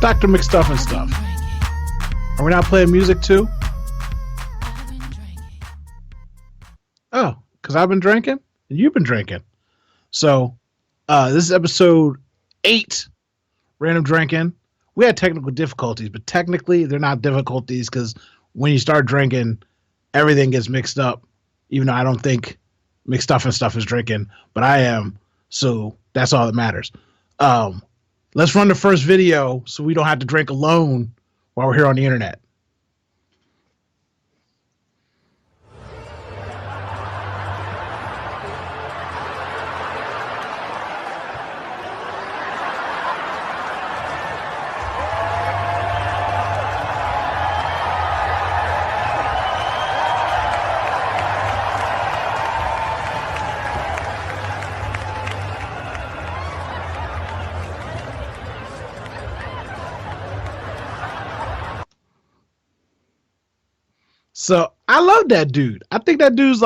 Dr. McStuff and Stuff. Are we not playing music too? Oh, because I've been drinking and you've been drinking. So this is episode 8, Random Drinking. We had technical difficulties, but technically they're not difficulties because when you start drinking, everything gets mixed up, even though I don't think McStuff and Stuff is drinking, but I am. So that's all that matters. Let's run the first video so we don't have to drink alone while we're here on the internet. So I love that dude. I think that dude's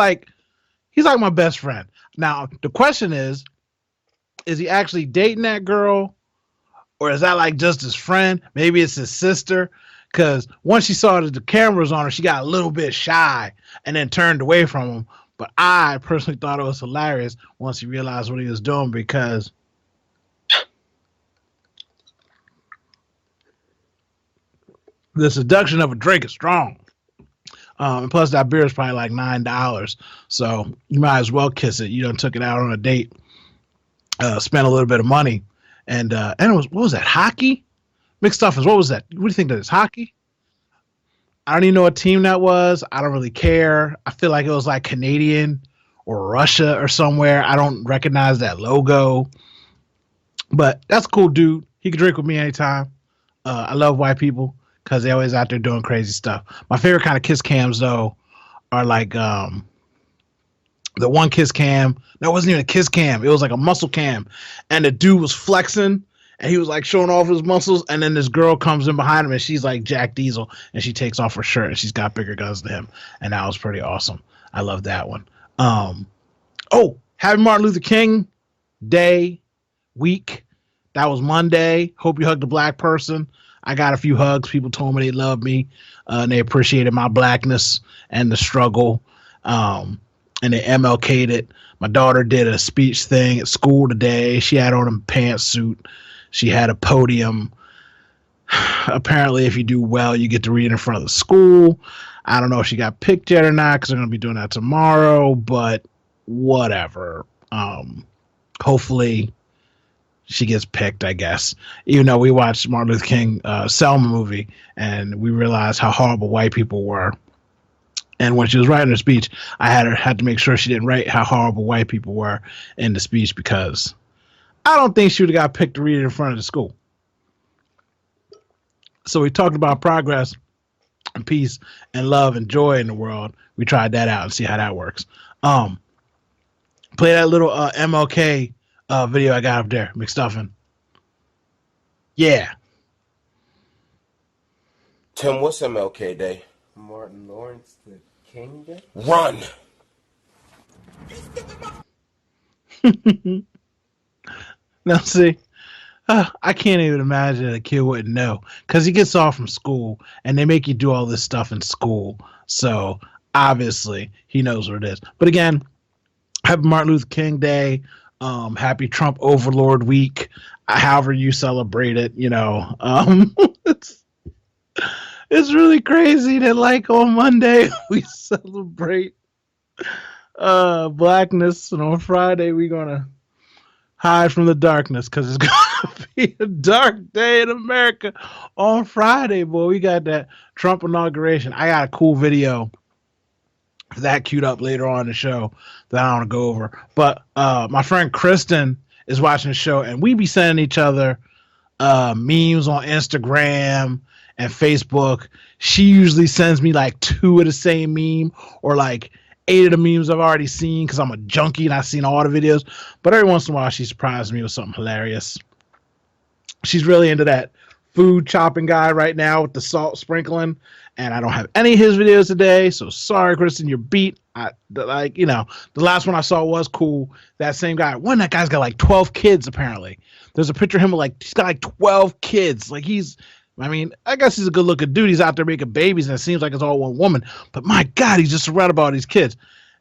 he's like my best friend. Now, the question is he actually dating that girl? Or is that just his friend? Maybe it's his sister. Because once she saw that the camera was on her, she got a little bit shy and then turned away from him. But I personally thought it was hilarious once he realized what he was doing because the seduction of a drink is strong. And plus that beer is probably like $9. So you might as well kiss it. You done took it out on a date, spent a little bit of money. And it was, what was that? Hockey? McStuffins, what was that? What do you think that is? Hockey? I don't even know what team that was. I don't really care. I feel like it was like Canadian or Russia or somewhere. I don't recognize that logo. But that's a cool dude. He can drink with me anytime. I love white people because they're always out there doing crazy stuff. My favorite kind of kiss cams, though, are the one kiss cam. No, it wasn't even a kiss cam. It was like a muscle cam. And the dude was flexing, and he was showing off his muscles. And then this girl comes in behind him, and she's like Jack Diesel, and she takes off her shirt, and she's got bigger guns than him. And that was pretty awesome. I love that one. Happy Martin Luther King Day week. That was Monday. Hope you hugged a black person. I got a few hugs. People told me they loved me. And they appreciated my blackness and the struggle. And they MLK'd it. My daughter did a speech thing at school today. She had on a pantsuit. She had a podium. Apparently, if you do well, you get to read in front of the school. I don't know if she got picked yet or not because they're going to be doing that tomorrow, but whatever. Hopefully she gets picked, I guess. Even though we watched Martin Luther King Selma movie and we realized how horrible white people were. And when she was writing her speech, I had to make sure she didn't write how horrible white people were in the speech because I don't think she would have got picked to read it in front of the school. So we talked about progress and peace and love and joy in the world. We tried that out and see how that works. Play that little MLK video I got up there, McStuffin. Yeah. Tim, what's MLK Day? Martin Lawrence, the King Day? Run! Now, see, I can't even imagine that a kid wouldn't know because he gets off from school and they make you do all this stuff in school. So obviously he knows what it is. But again, happy Martin Luther King Day. Happy Trump Overlord Week. However you celebrate it, it's really crazy that on Monday we celebrate blackness, and on Friday we're gonna hide from the darkness because it's gonna be a dark day in America on Friday. Boy, we got that Trump inauguration. I got a cool video for that queued up later on in the show that I want to go over. But my friend Kristen is watching the show, and we be sending each other memes on Instagram and Facebook. She usually sends me 2 of the same meme or 8 of the memes I've already seen because I'm a junkie and I've seen all the videos. But every once in a while, she surprises me with something hilarious. She's really into that food chopping guy right now with the salt sprinkling, and I don't have any of his videos today. So sorry, Kristen, you're beat. Like, the last one I saw was cool. That same guy, that guy's got like 12 kids apparently. There's a picture of him with he's got like 12 kids. Like I guess he's a good looking dude. He's out there making babies and it seems like it's all one woman. But my God, he's just surrounded by all these kids.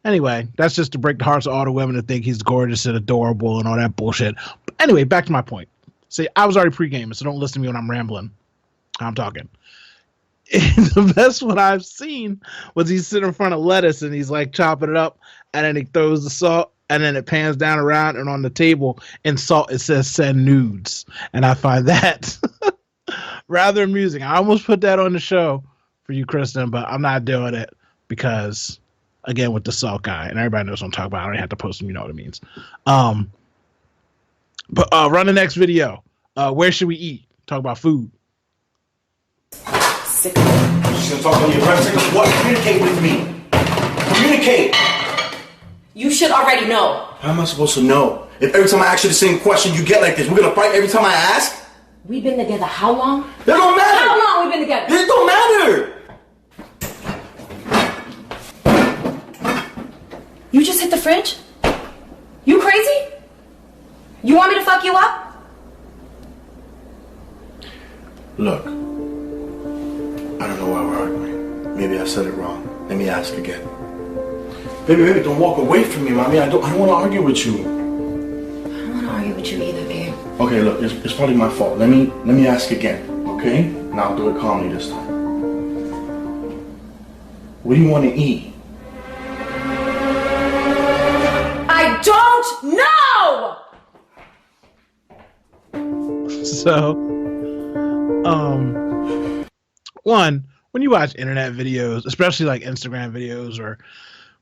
Anyway, that's just to break the hearts of all the women that think he's gorgeous and adorable and all that bullshit. But anyway, back to my point. See, I was already pre-gaming, so don't listen to me when I'm rambling. I'm talking. The best one I've seen was he's sitting in front of lettuce and he's like chopping it up, and then he throws the salt, and then it pans down around, and on the table in salt it says "send nudes," and I find that rather amusing. I almost put that on the show for you, Kristen, but I'm not doing it because, again, with the salt guy, and everybody knows what I'm talking about. I don't even have to post them, you know what it means. But run the next video. Where should we eat? Talk about food. She's gonna talk on your breath. What? Communicate with me. Communicate. You should already know. How am I supposed to know? If every time I ask you the same question, you get like this, we're gonna fight every time I ask? We've been together how long? It don't matter. How long we been together? It don't matter. You just hit the fridge? You crazy? You want me to fuck you up? Look, I don't know why we're arguing. Maybe I said it wrong. Let me ask again. Baby, don't walk away from me, mommy. I don't want to argue with you. I don't want to argue with you either, babe. Okay, look, it's probably my fault. Let me ask again, okay? And I'll do it calmly this time. What do you want to eat? I don't know! So, one, when you watch internet videos, especially like Instagram videos or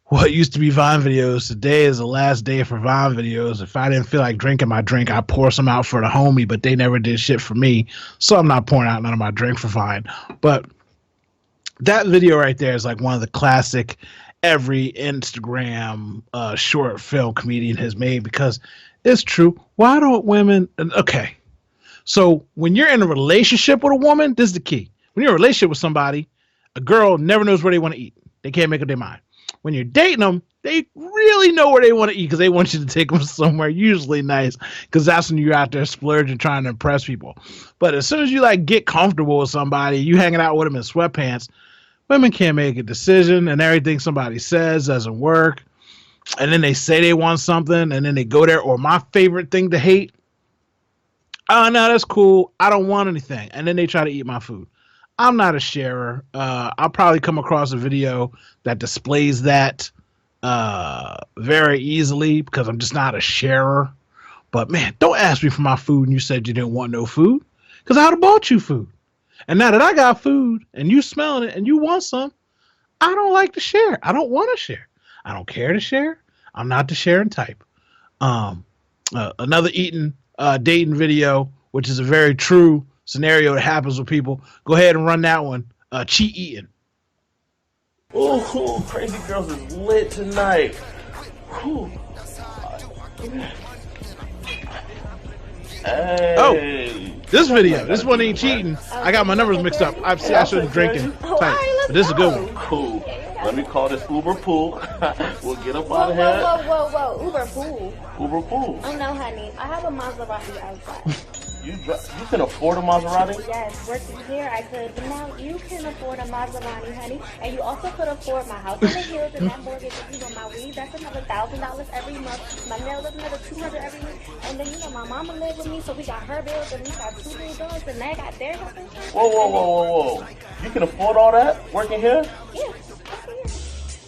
what used to be Vine videos, today is the last day for Vine videos. If I didn't feel like drinking my drink, I'd pour some out for the homie, but they never did shit for me. So I'm not pouring out none of my drink for Vine. But that video right there is like one of the classic every Instagram short film comedian has made, because it's true. Why don't women... Okay. So when you're in a relationship with a woman, this is the key. When you're in a relationship with somebody, a girl never knows where they want to eat. They can't make up their mind. When you're dating them, they really know where they want to eat because they want you to take them somewhere usually nice, because that's when you're out there splurging trying to impress people. But as soon as you like get comfortable with somebody, you hanging out with them in sweatpants, women can't make a decision, and everything somebody says doesn't work. And then they say they want something, and then they go there. Or my favorite thing to hate, oh, no, that's cool. I don't want anything. And then they try to eat my food. I'm not a sharer. I'll probably come across a video that displays that very easily, because I'm just not a sharer. But, man, don't ask me for my food and you said you didn't want no food, because I would have bought you food. And now that I got food and you smelling it and you want some, I don't like to share. I don't want to share. I don't care to share. I'm not the sharing type. Another dating video, which is a very true scenario that happens with people. Go ahead and run that one. Cheat eating. Ooh, Crazy Girls is lit tonight. Ooh. Hey. Oh, this video. This one ain't cheating. I got my numbers mixed up. I shouldn't drinking type, but this is a good one. Cool. Let me call this Uber pool. We'll get up out of here. Whoa. Uber pool. Uber pool. Oh no, honey. I have a Maserati outside. You can afford a Maserati? Yes, working here I could, but now you can afford a Maserati, honey. And you also could afford my house on the hills and that mortgage. My weed, that's another $1,000 every month. My nails, that's another $200 every month. And then my mama lives with me, so we got her bills, and we got 2 little dogs, and they got their health insurance. Whoa. You can afford all that working here? Yeah.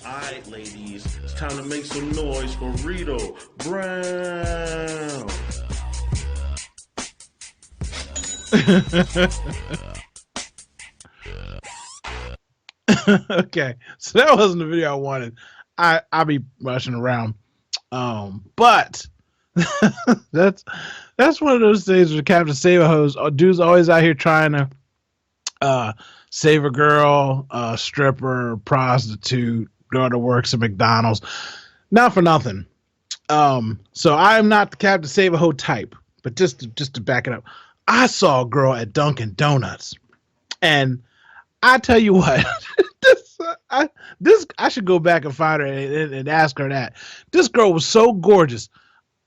Alright, ladies, it's time to make some noise for Rito Brown. Okay, so that wasn't the video I wanted. I'll be rushing around, but that's one of those things where Captain Save a Hose, dude's always out here trying to save a girl, stripper, prostitute, girl that works at McDonald's, not for nothing. So I'm not the Captain Save a Hose type, but just to back it up, I saw a girl at Dunkin' Donuts, and I tell you what, This I should go back and find her and ask her that. This girl was so gorgeous.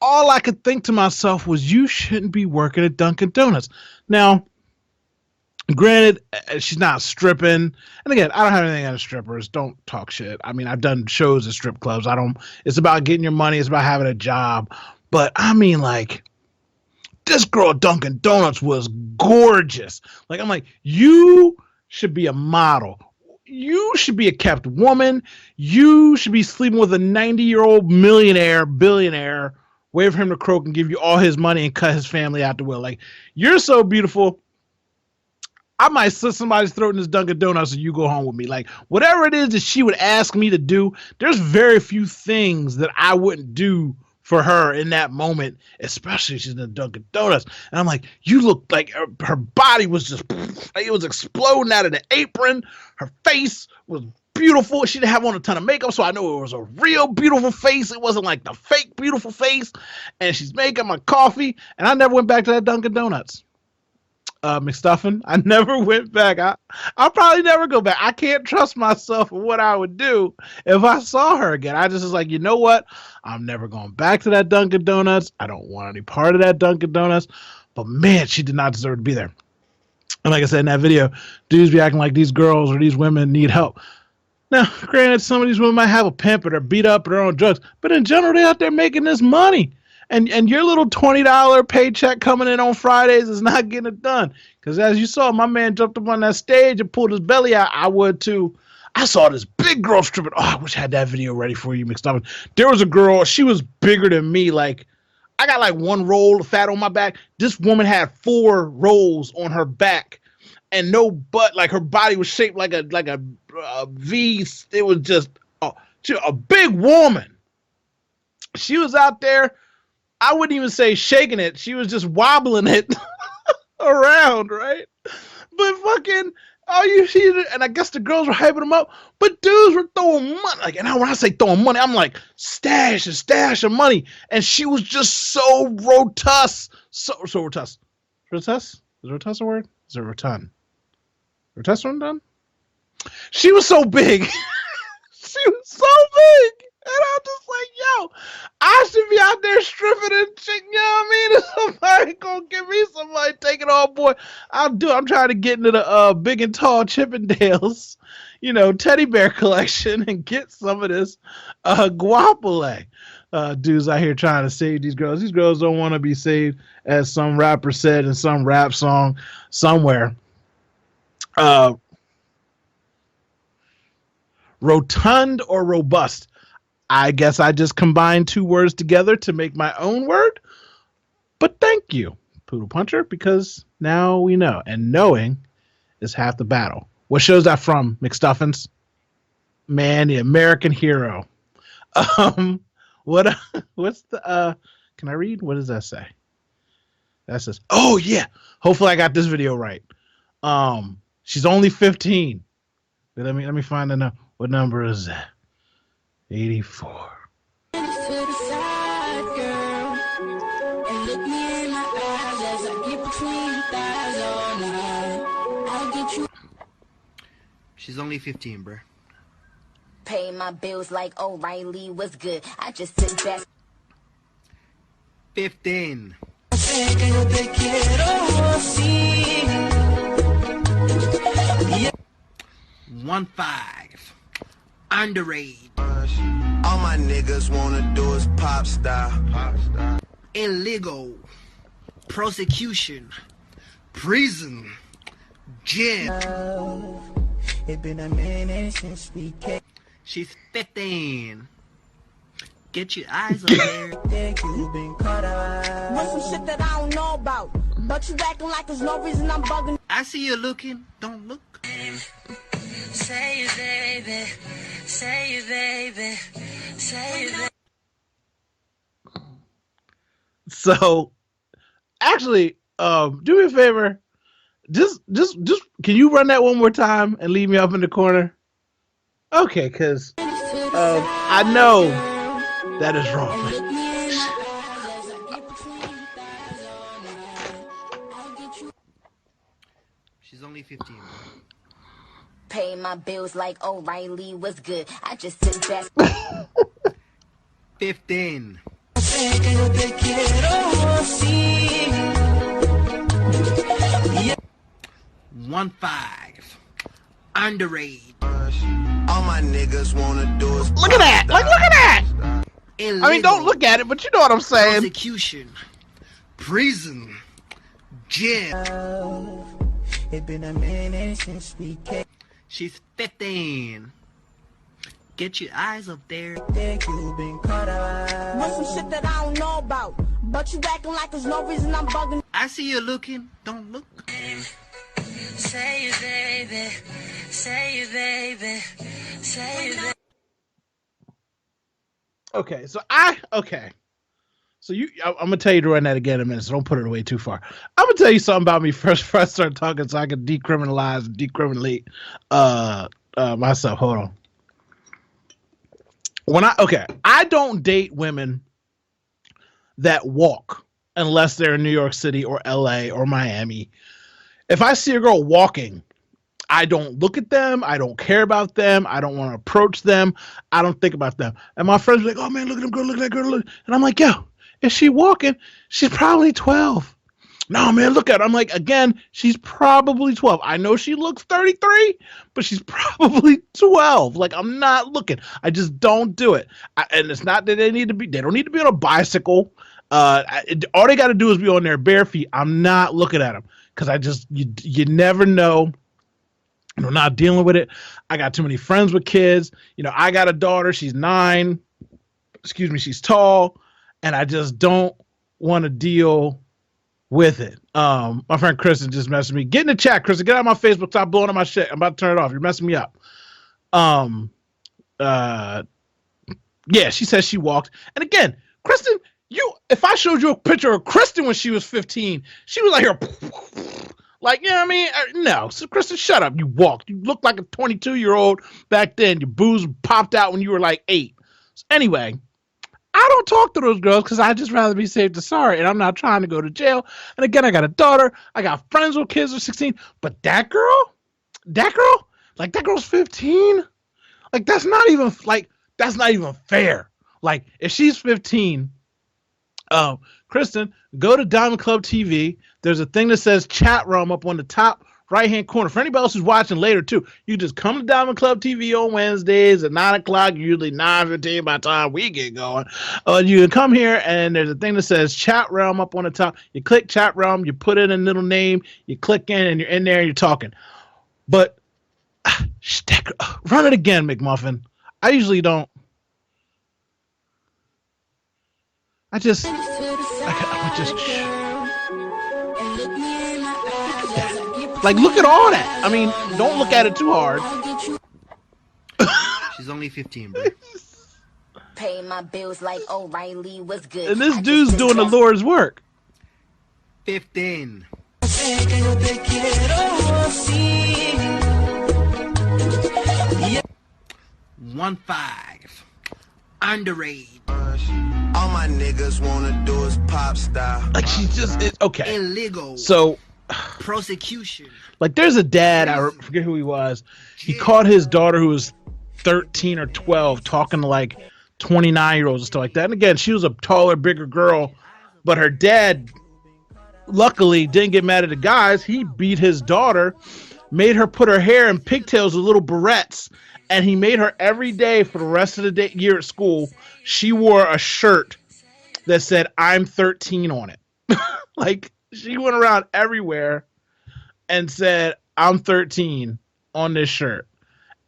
All I could think to myself was, you shouldn't be working at Dunkin' Donuts. Now, granted, she's not stripping. And again, I don't have anything against strippers. Don't talk shit. I mean, I've done shows at strip clubs. It's about getting your money. It's about having a job. But I mean, like, this girl at Dunkin' Donuts was gorgeous. Like, I'm like, you should be a model. You should be a kept woman. You should be sleeping with a 90-year-old billionaire, wait for him to croak and give you all his money and cut his family out the will. Like, you're so beautiful. I might slit somebody's throat in this Dunkin' Donuts and you go home with me. Like, whatever it is that she would ask me to do, there's very few things that I wouldn't do for her in that moment, especially if she's in the Dunkin' Donuts. And I'm like, you look like her body was just, like it was exploding out of the apron. Her face was beautiful. She didn't have on a ton of makeup, so I know it was a real beautiful face. It wasn't like the fake beautiful face. And she's making my coffee, and I never went back to that Dunkin' Donuts. McStuffin, I never went back. I'll probably never go back. I can't trust myself in what I would do if I saw her again. I just was like, you know what? I'm never going back to that Dunkin' Donuts. I don't want any part of that Dunkin' Donuts. But man, she did not deserve to be there. And like I said in that video, dudes be acting like these girls or these women need help. Now, granted, some of these women might have a pimp or they're beat up or they're on drugs, but in general, they're out there making this money. And your little $20 paycheck coming in on Fridays is not getting it done. Because as you saw, my man jumped up on that stage and pulled his belly out. I would too. I saw this big girl stripping. Oh, I wish I had that video ready for you, McStuffin. There was a girl. She was bigger than me. Like, I got like one roll of fat on my back. This woman had 4 rolls on her back and no butt. Like, her body was shaped like a V. It was just a big woman. She was out there. I wouldn't even say shaking it. She was just wobbling it around, right? But fucking, you see it, and I guess the girls were hyping them up, but dudes were throwing money. Like, and when I say throwing money, I'm like, stash of money. And she was just so rotust. So rotust. Rotust? Is rotust a word? Is it rotund? Rotust done? She was so big. She was so big. And I'm just like, yo, I should be out there stripping and shit, you know what I mean? If somebody gonna give me somebody take it all, boy, I'll do it. I'm trying to get into the big and tall Chippendales, teddy bear collection and get some of this guapole. Dudes out here trying to save these girls. These girls don't want to be saved, as some rapper said in some rap song somewhere. Rotund or robust? I guess I just combined 2 words together to make my own word. But thank you, Poodle Puncher, because now we know. And knowing is half the battle. What show's that from, McStuffins? Man, the American Hero. What's the can I read? What does that say? That says, oh yeah. Hopefully I got this video right. She's only 15. But let me find the what number is that? 84. She's only 15, bruh. Pay my bills like O'Reilly was good. I just took that. 15. 1-5. Underage. All my niggas wanna do is pop star. Illegal. Prosecution. Prison. Jail. It been a minute since we came. She's 15. Get your eyes on there. Think you been caught up. What's some shit that I don't know about? But you acting like there's no reason I'm bugging. I see you looking. Don't look. Say it, baby. Say it, baby. Say it, baby. So, actually, do me a favor. Just, can you run that one more time and leave me up in the corner? Okay, because I know that is wrong. She's only 15. Pay my bills like O'Reilly was good. I just sit back. 15. 1-5. Underage. All my niggas wanna do is Look at that! Like, look at that! Illegal. I mean, don't look at it, but you know what I'm saying. Prosecution. Prison. Jail. It's been a minute since we came. She's 15. Get your eyes up there. Think you've been caught up. What's some shit that I don't know about? But you acting like there's no reason I'm bugging. I see you looking. Don't look. Say it, baby. Say it, baby. Say it, baby. Okay, so I'm gonna tell you to run that again in a minute, so don't put it away too far. I'm gonna tell you something about me first before I start talking, so I can decriminate myself. Hold on. I don't date women that walk unless they're in New York City or LA or Miami. If I see a girl walking, I don't look at them. I don't care about them. I don't want to approach them. I don't think about them. And my friends are like, oh man, look at them girl, look at that girl. Look. And I'm like, yo, is she walking? She's probably 12. No, man, look at her. I'm like, again, she's probably 12. I know she looks 33, but she's probably 12. Like, I'm not looking. I just don't do it. And it's not that they don't need to be on a bicycle. All they got to do is be on their bare feet. I'm not looking at them because you never know. I'm not dealing with it. I got too many friends with kids. I got a daughter. She's 9. She's tall. And I just don't want to deal with it. My friend Kristen just messaged me. Get in the chat, Kristen. Get out of my Facebook. Stop blowing up my shit. I'm about to turn it off. You're messing me up. Yeah, she says she walked. And again, Kristen, if I showed you a picture of Kristen when she was 15, she was like here. Like, you know what I mean? No. So, Kristen, shut up. You walked. You looked like a 22-year-old back then. Your boobs popped out when you were like 8. So anyway, I don't talk to those girls because I just rather be safe than sorry, and I'm not trying to go to jail. And again, I got a daughter. I got friends with kids who are 16. But that girl, like that girl's 15. Like that's not even fair. Like if she's 15, Kristen, go to Diamond Club TV. There's a thing that says chat room up on the top right-hand corner. For anybody else who's watching later, too, you just come to Diamond Club TV on Wednesdays at 9 o'clock, usually 9:15 by the time we get going. You can come here, and there's a thing that says chat realm up on the top. You click chat realm, you put in a little name, you click in, and you're in there, and you're talking. But run it again, McMuffin. I usually don't. I would just like look at all that. I mean, don't look at it too hard. She's only 15, bro. Pay my bills like O'Reilly was good. And this dude's doing the Lord's work. 15. 1-5. Underage. All my niggas wanna do is pop star. Like she's just okay. Illegal. So prosecution. Like there's a dad, I forget who he was. He caught his daughter who was 13 or 12 talking to like 29-year-olds and stuff like that. And again, she was a taller, bigger girl, but her dad luckily didn't get mad at the guys. He beat his daughter, made her put her hair in pigtails with little barrettes, and he made her every day for the rest of the year at school. She wore a shirt that said "I'm 13" on it. Like she went around everywhere and said "I'm 13" on this shirt.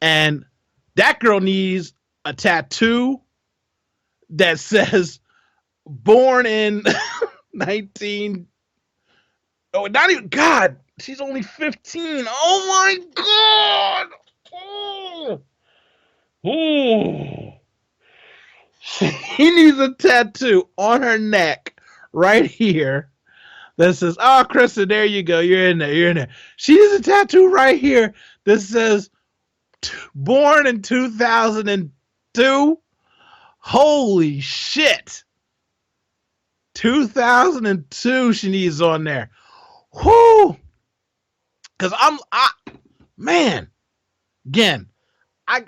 And that girl needs a tattoo that says "born in 19." Oh, not even God. She's only 15. Oh my God. Oh. Oh. She needs a tattoo on her neck right here that says, "Oh, Kristen, there you go. You're in there. You're in there." She needs a tattoo right here that says "born in 2002." Holy shit. 2002 she needs on there. Whoo. Because man, Again, I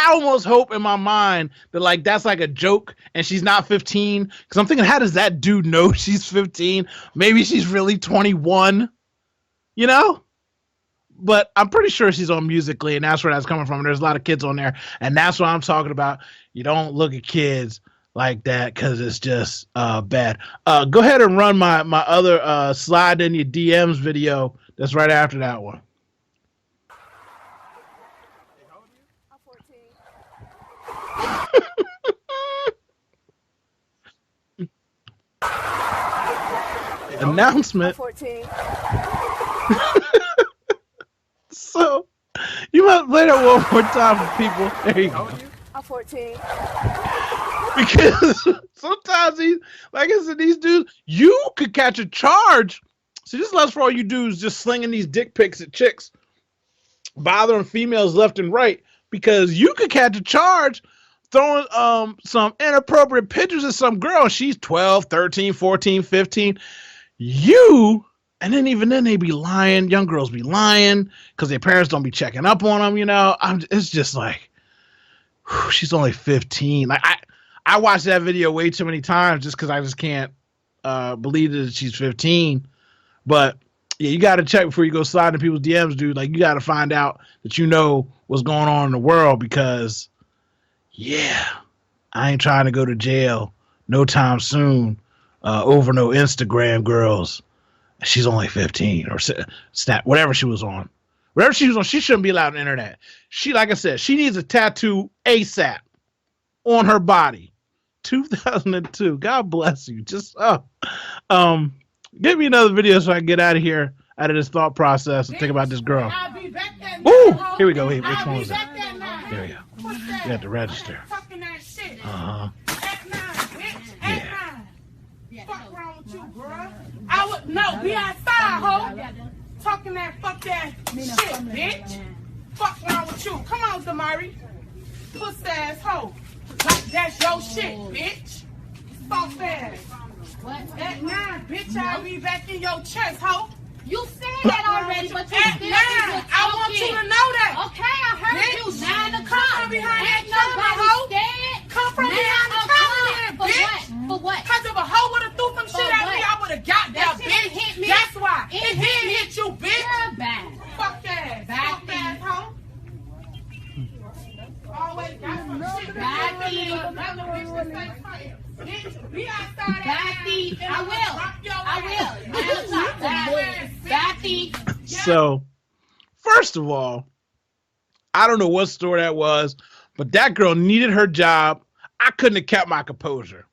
almost hope in my mind that like that's like a joke and she's not 15, because I'm thinking, how does that dude know she's 15? Maybe she's really 21, you know? But I'm pretty sure she's on Musical.ly, and that's where that's coming from. There's a lot of kids on there, and that's what I'm talking about. You don't look at kids like that because it's just bad. Go ahead and run my other slide in your DMs video that's right after that one. Announcement. 14. So you must play that one more time for people. There you go. I'm 14. Because sometimes these, like I said, these dudes, you could catch a charge. See, this is less for all you dudes just slinging these dick pics at chicks, bothering females left and right, because you could catch a charge throwing some inappropriate pictures of some girl. She's 12, 13, 14, 15. And then even then they be lying. Young girls be lying because their parents don't be checking up on them, you know. It's just like, whew, she's only 15. Like I watched that video way too many times just because I just can't believe that she's 15. But yeah, you got to check before you go slide in people's DMs, dude. Like, you got to find out that you know what's going on in the world, because yeah, I ain't trying to go to jail no time soon over no Instagram girls. She's only 15 or snap, whatever she was on. Whatever she was on, she shouldn't be allowed on the internet. She, like I said, she needs a tattoo ASAP on her body. 2002. God bless you. Just, give me another video so I can get out of here, out of this thought process and think about this girl. Ooh, here we go. Wait, which one was that? There we go. You have to register. Uh-huh. Yeah. Fuck wrong with you, girl? I would no be outside, ho. Talking that fuck that shit, bitch. Fuck wrong with you? Come on, Damari. Puss ass hoe. Like that's your shit, bitch. Soft ass. What? At 9, bitch, I'll be back in your chest, ho. You said that already, but you at 9. I want you to know that. Okay, I heard bitch. You. 9 o'clock. Come from behind that camera, ho. Come from behind the camera, then, bitch. For what? Cause if a hoe would have threw some shit at me, I would have got that bitch. Hit me. That's why. It didn't hit you, bitch. You're bad. Fuck that. Fuck that, hoe. Always got some shit. Bad thing. Be outside. Bad thing. I will. Bad thing. So, first of all, I don't know what store that was, but that girl needed her job. I couldn't have kept my composure.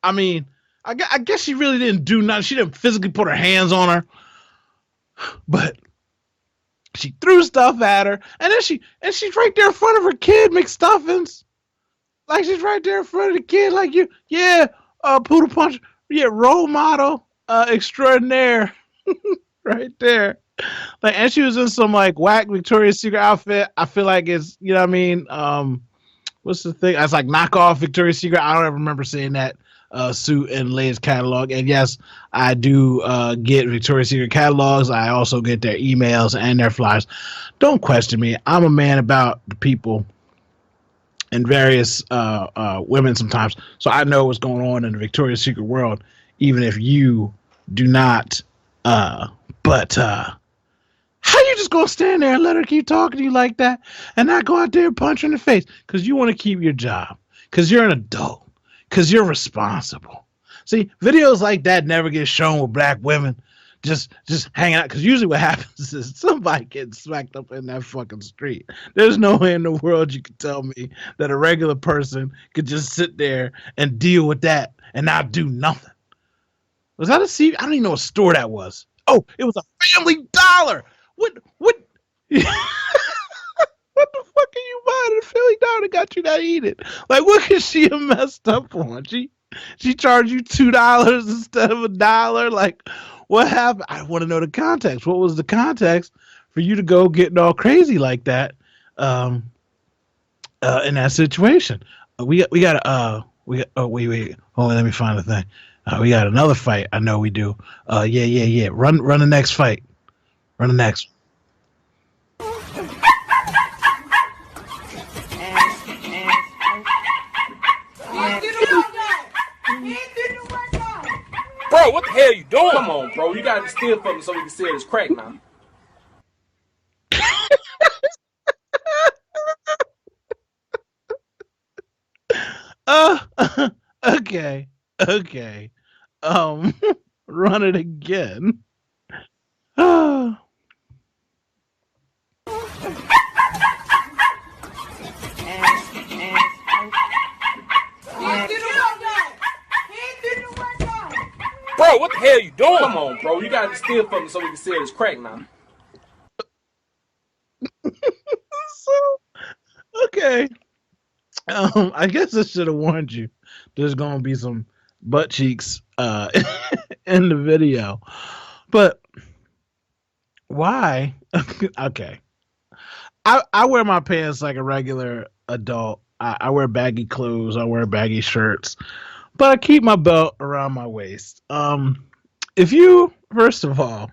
I mean, I guess she really didn't do nothing. She didn't physically put her hands on her, but she threw stuff at her, and then she's right there in front of her kid, McStuffins. Like, she's right there in front of the kid, like, you, yeah, poodle punch, yeah, role model extraordinaire, right there. Like, and she was in some like whack Victoria's Secret outfit. I feel like it's, you know what I mean? What's the thing? It's like knockoff Victoria's Secret. I don't ever remember seeing that suit in the latest catalog. And yes, I do get Victoria's Secret catalogs. I also get their emails and their flyers. Don't question me. I'm a man about the people and various women sometimes. So I know what's going on in the Victoria's Secret world, even if you do not. But how you just gonna stand there and let her keep talking to you like that and not go out there and punch her in the face because you want to keep your job, because you're an adult, because you're responsible. See, videos like that never get shown with black women just hanging out, because usually what happens is somebody gets smacked up in that fucking street. There's no way in the world you could tell me that a regular person could just sit there and deal with that and not do nothing. Was that a I don't even know what store that was. Oh, it was a Family Dollar. What what the fuck are you buying at a Family Dollar got you that eating? Like, what could she have messed up on? She charged you $2 instead of $1. Like, what happened? I want to know the context. What was the context for you to go getting all crazy like that in that situation? Wait, hold on, let me find the thing. We got another fight. I know we do. Yeah. Run the next fight. Run the next. Bro, what the hell you doing? Come on, bro. You gotta steal from me so we can sell this crack now. Okay. Okay. Run it again. Bro, what the hell you doing? Come on, bro. You gotta steal from me so we can sell this crack now. Okay. I guess I should have warned you. There's gonna be some butt cheeks in the video. But why? Okay. I wear my pants like a regular adult. I wear baggy clothes, I wear baggy shirts, but I keep my belt around my waist. If you, first of all,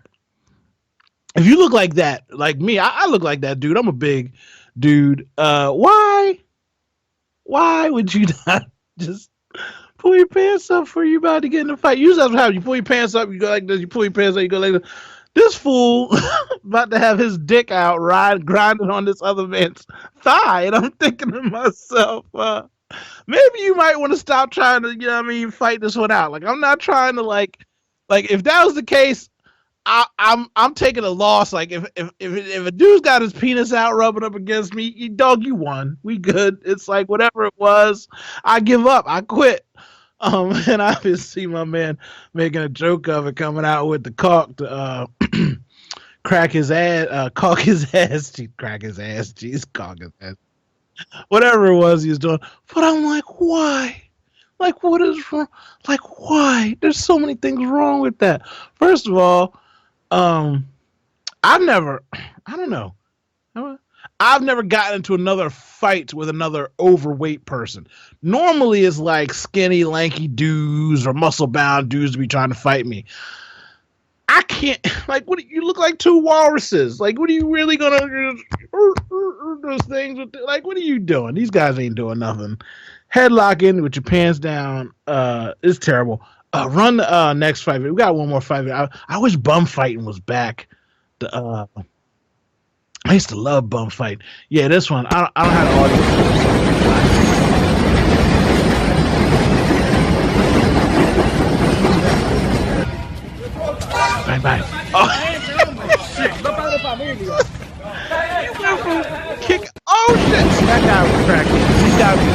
if you look like that, like me, I look like that dude. I'm a big dude. Why would you not just pull your pants up before you about to get in a fight? Usually that's what happens. You pull your pants up, you go like this, you pull your pants up, you go like this. This fool about to have his dick out, grinding on this other man's thigh. And I'm thinking to myself, maybe you might want to stop trying to, you know what I mean, fight this one out. Like, I'm not trying to like if that was the case, I'm taking a loss. Like if a dude's got his penis out rubbing up against me, you won. We good. It's like whatever it was, I give up. I quit. And I just see my man making a joke of it, coming out with the caulk to crack his ass, caulk his ass, crack his ass, jeez, caulk his ass. Whatever it was he was doing. But I'm like, why? Like, what is wrong? Like, why? There's so many things wrong with that. First of all, I've never gotten into another fight with another overweight person. Normally it's like skinny, lanky dudes or muscle-bound dudes to be trying to fight me. I can't, like, what, you look like two walruses. Like, what are you really gonna those things with, like, what are you doing? These guys ain't doing nothing. Headlocking with your pants down, is terrible. Run the next fight. We got one more fight. I wish bum fighting was back. I used to love bum fight. Yeah, this one. I don't have the audio. Bye. Oh shit! Kick! Oh shit! That guy was cracking. He's got to be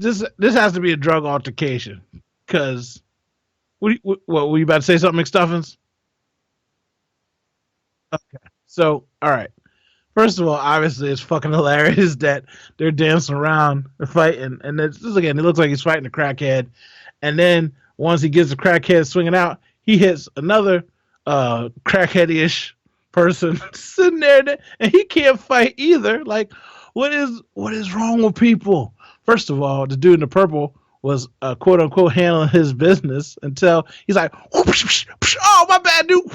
cracking. This has to be a drug altercation. Cause what were you about to say something, McStuffins? Okay. So, all right. First of all, obviously, it's fucking hilarious that they're dancing around, they're fighting, and it's just, again, it looks like he's fighting a crackhead, and then once he gets the crackhead swinging out, he hits another crackhead-ish person sitting there, and he can't fight either. Like, what is wrong with people? First of all, the dude in the purple was quote unquote handling his business until he's like, oh my bad, dude.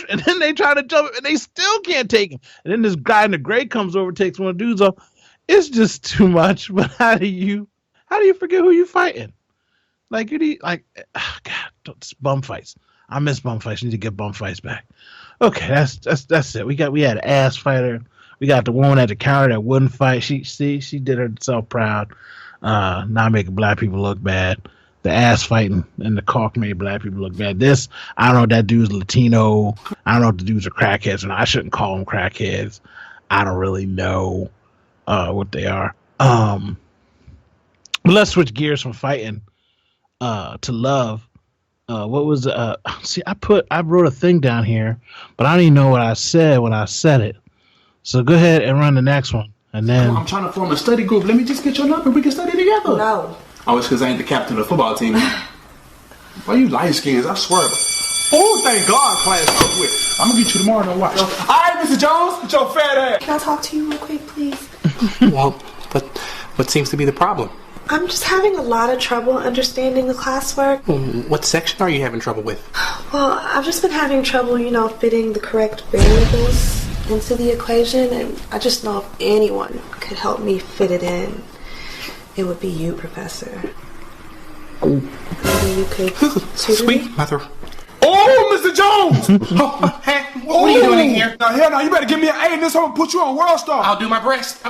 And then they try to jump and they still can't take him. And then this guy in the gray comes over, takes one of the dudes off. It's just too much. But how do you forget who you fighting? Like, God, bum fights. I miss bum fights. You need to get bum fights back. Okay, that's it. We had an ass fighter. We got the woman at the counter that wouldn't fight. She did herself proud. Not making black people look bad. The ass fighting and the caulk made black people look bad. This, I don't know if that dude's Latino. I don't know if the dudes are crackheads, and I shouldn't call them crackheads. I don't really know what they are. But let's switch gears from fighting to love. What was see? I wrote a thing down here, but I don't even know what I said when I said it. So go ahead and run the next one, and then I'm trying to form a study group. Let me just get your number. We can study together. No. Oh, it's because I ain't the captain of the football team. Why you light skins? I swear. Oh, thank God, class up with. I'm gonna get you tomorrow. No watch. All right, Mr. Jones, get your fat ass. Can I talk to you real quick, please? Well, what seems to be the problem? I'm just having a lot of trouble understanding the classwork. Well, what section are you having trouble with? Well, I've just been having trouble, fitting the correct variables into the equation, and I just know if anyone could help me fit it in, it would be you, Professor. Maybe you could Sweet mother. Oh, Mr. Jones! Hey, what are you doing in here? Now, hell no, you better give me an A in this. I'm gonna put you on World Star. I'll do my best.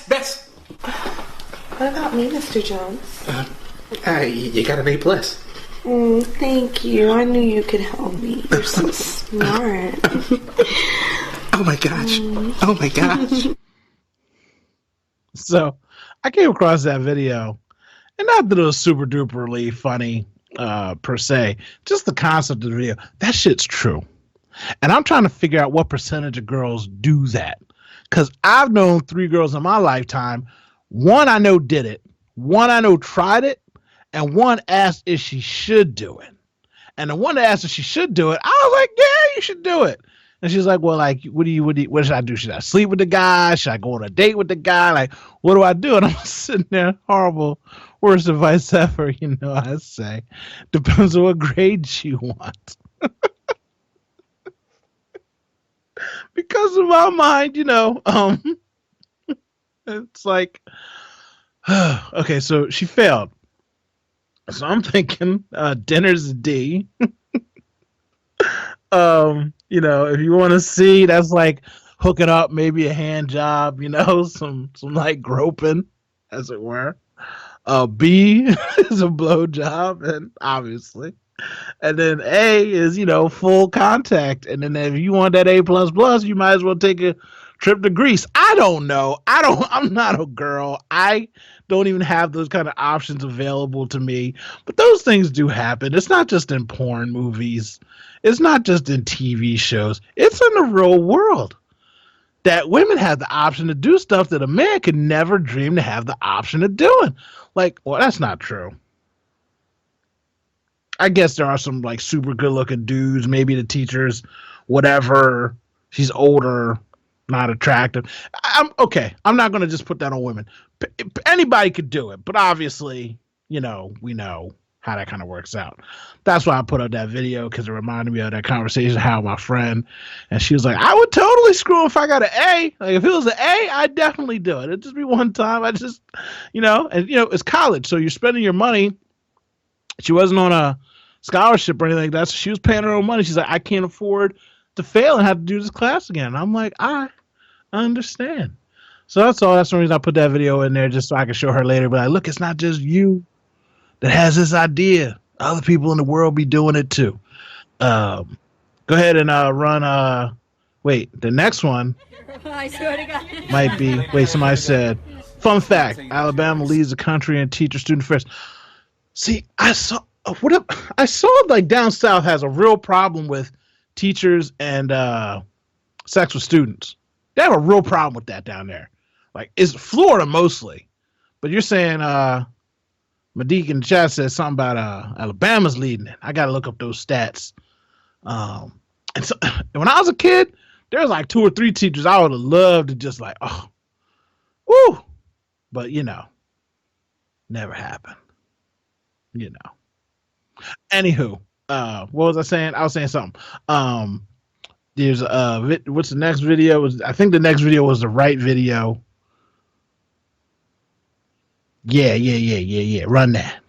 Best. What about me, Mr. Jones? You got an A+. Thank you. I knew you could help me. You're so smart. Oh my gosh. Oh my gosh. So I came across that video, and not that it was super duperly funny per se, just the concept of the video. That shit's true. And I'm trying to figure out what percentage of girls do that. Because I've known 3 girls in my lifetime. One I know did it. One I know tried it. And one asked if she should do it. And the one that asked if she should do it, I was like, yeah, you should do it. And she's like, well, like, what should I do? Should I sleep with the guy? Should I go on a date with the guy? Like, what do I do? And I'm sitting there, horrible, worst advice ever, I say. Depends on what grade you want. Because in my mind, it's like, okay, so she failed. So I'm thinking dinner's a D. If you want to see, that's like hooking up, maybe a hand job, some like groping, as it were. B is a blow job, and obviously. And then A is, full contact. And then if you want that A++, you might as well take a trip to Greece. I don't know. I'm not a girl. I don't even have those kind of options available to me. But those things do happen. It's not just in porn movies. It's not just in TV shows. It's in the real world that women have the option to do stuff that a man could never dream to have the option of doing. Like, well, that's not true. I guess there are some like super good looking dudes, maybe the teachers, whatever. She's older, not attractive. I'm not going to just put that on women. Anybody could do it, but obviously, we know how that kind of works out. That's why I put up that video, because it reminded me of that conversation I had with my friend, and she was like, I would totally screw him if I got an A. Like, if it was an A, I'd definitely do it. It'd just be one time. It's college, so you're spending your money. She wasn't on a scholarship or anything like that, so she was paying her own money. She's like, I can't afford to fail and have to do this class again. And I'm like, I understand. So that's all. That's the reason I put that video in there, just so I can show her later. But like, look, it's not just you that has this idea. Other people in the world be doing it too. Go ahead and run. Wait, the next one I swear to God. might be. Wait, somebody said, fun fact: Alabama leads the country in teacher-student affairs. See, I saw like down south has a real problem with teachers and sex with students. They have a real problem with that down there. Like, it's Florida mostly, but you're saying Madiq in the chat says something about Alabama's leading it. I gotta look up those stats. And so when I was a kid, there was like 2 or 3 teachers I would have loved to just like, woo, but never happened. Anywho, what was I saying? I was saying something. There's what's the next video? I think the next video was the right video. Yeah. Run that.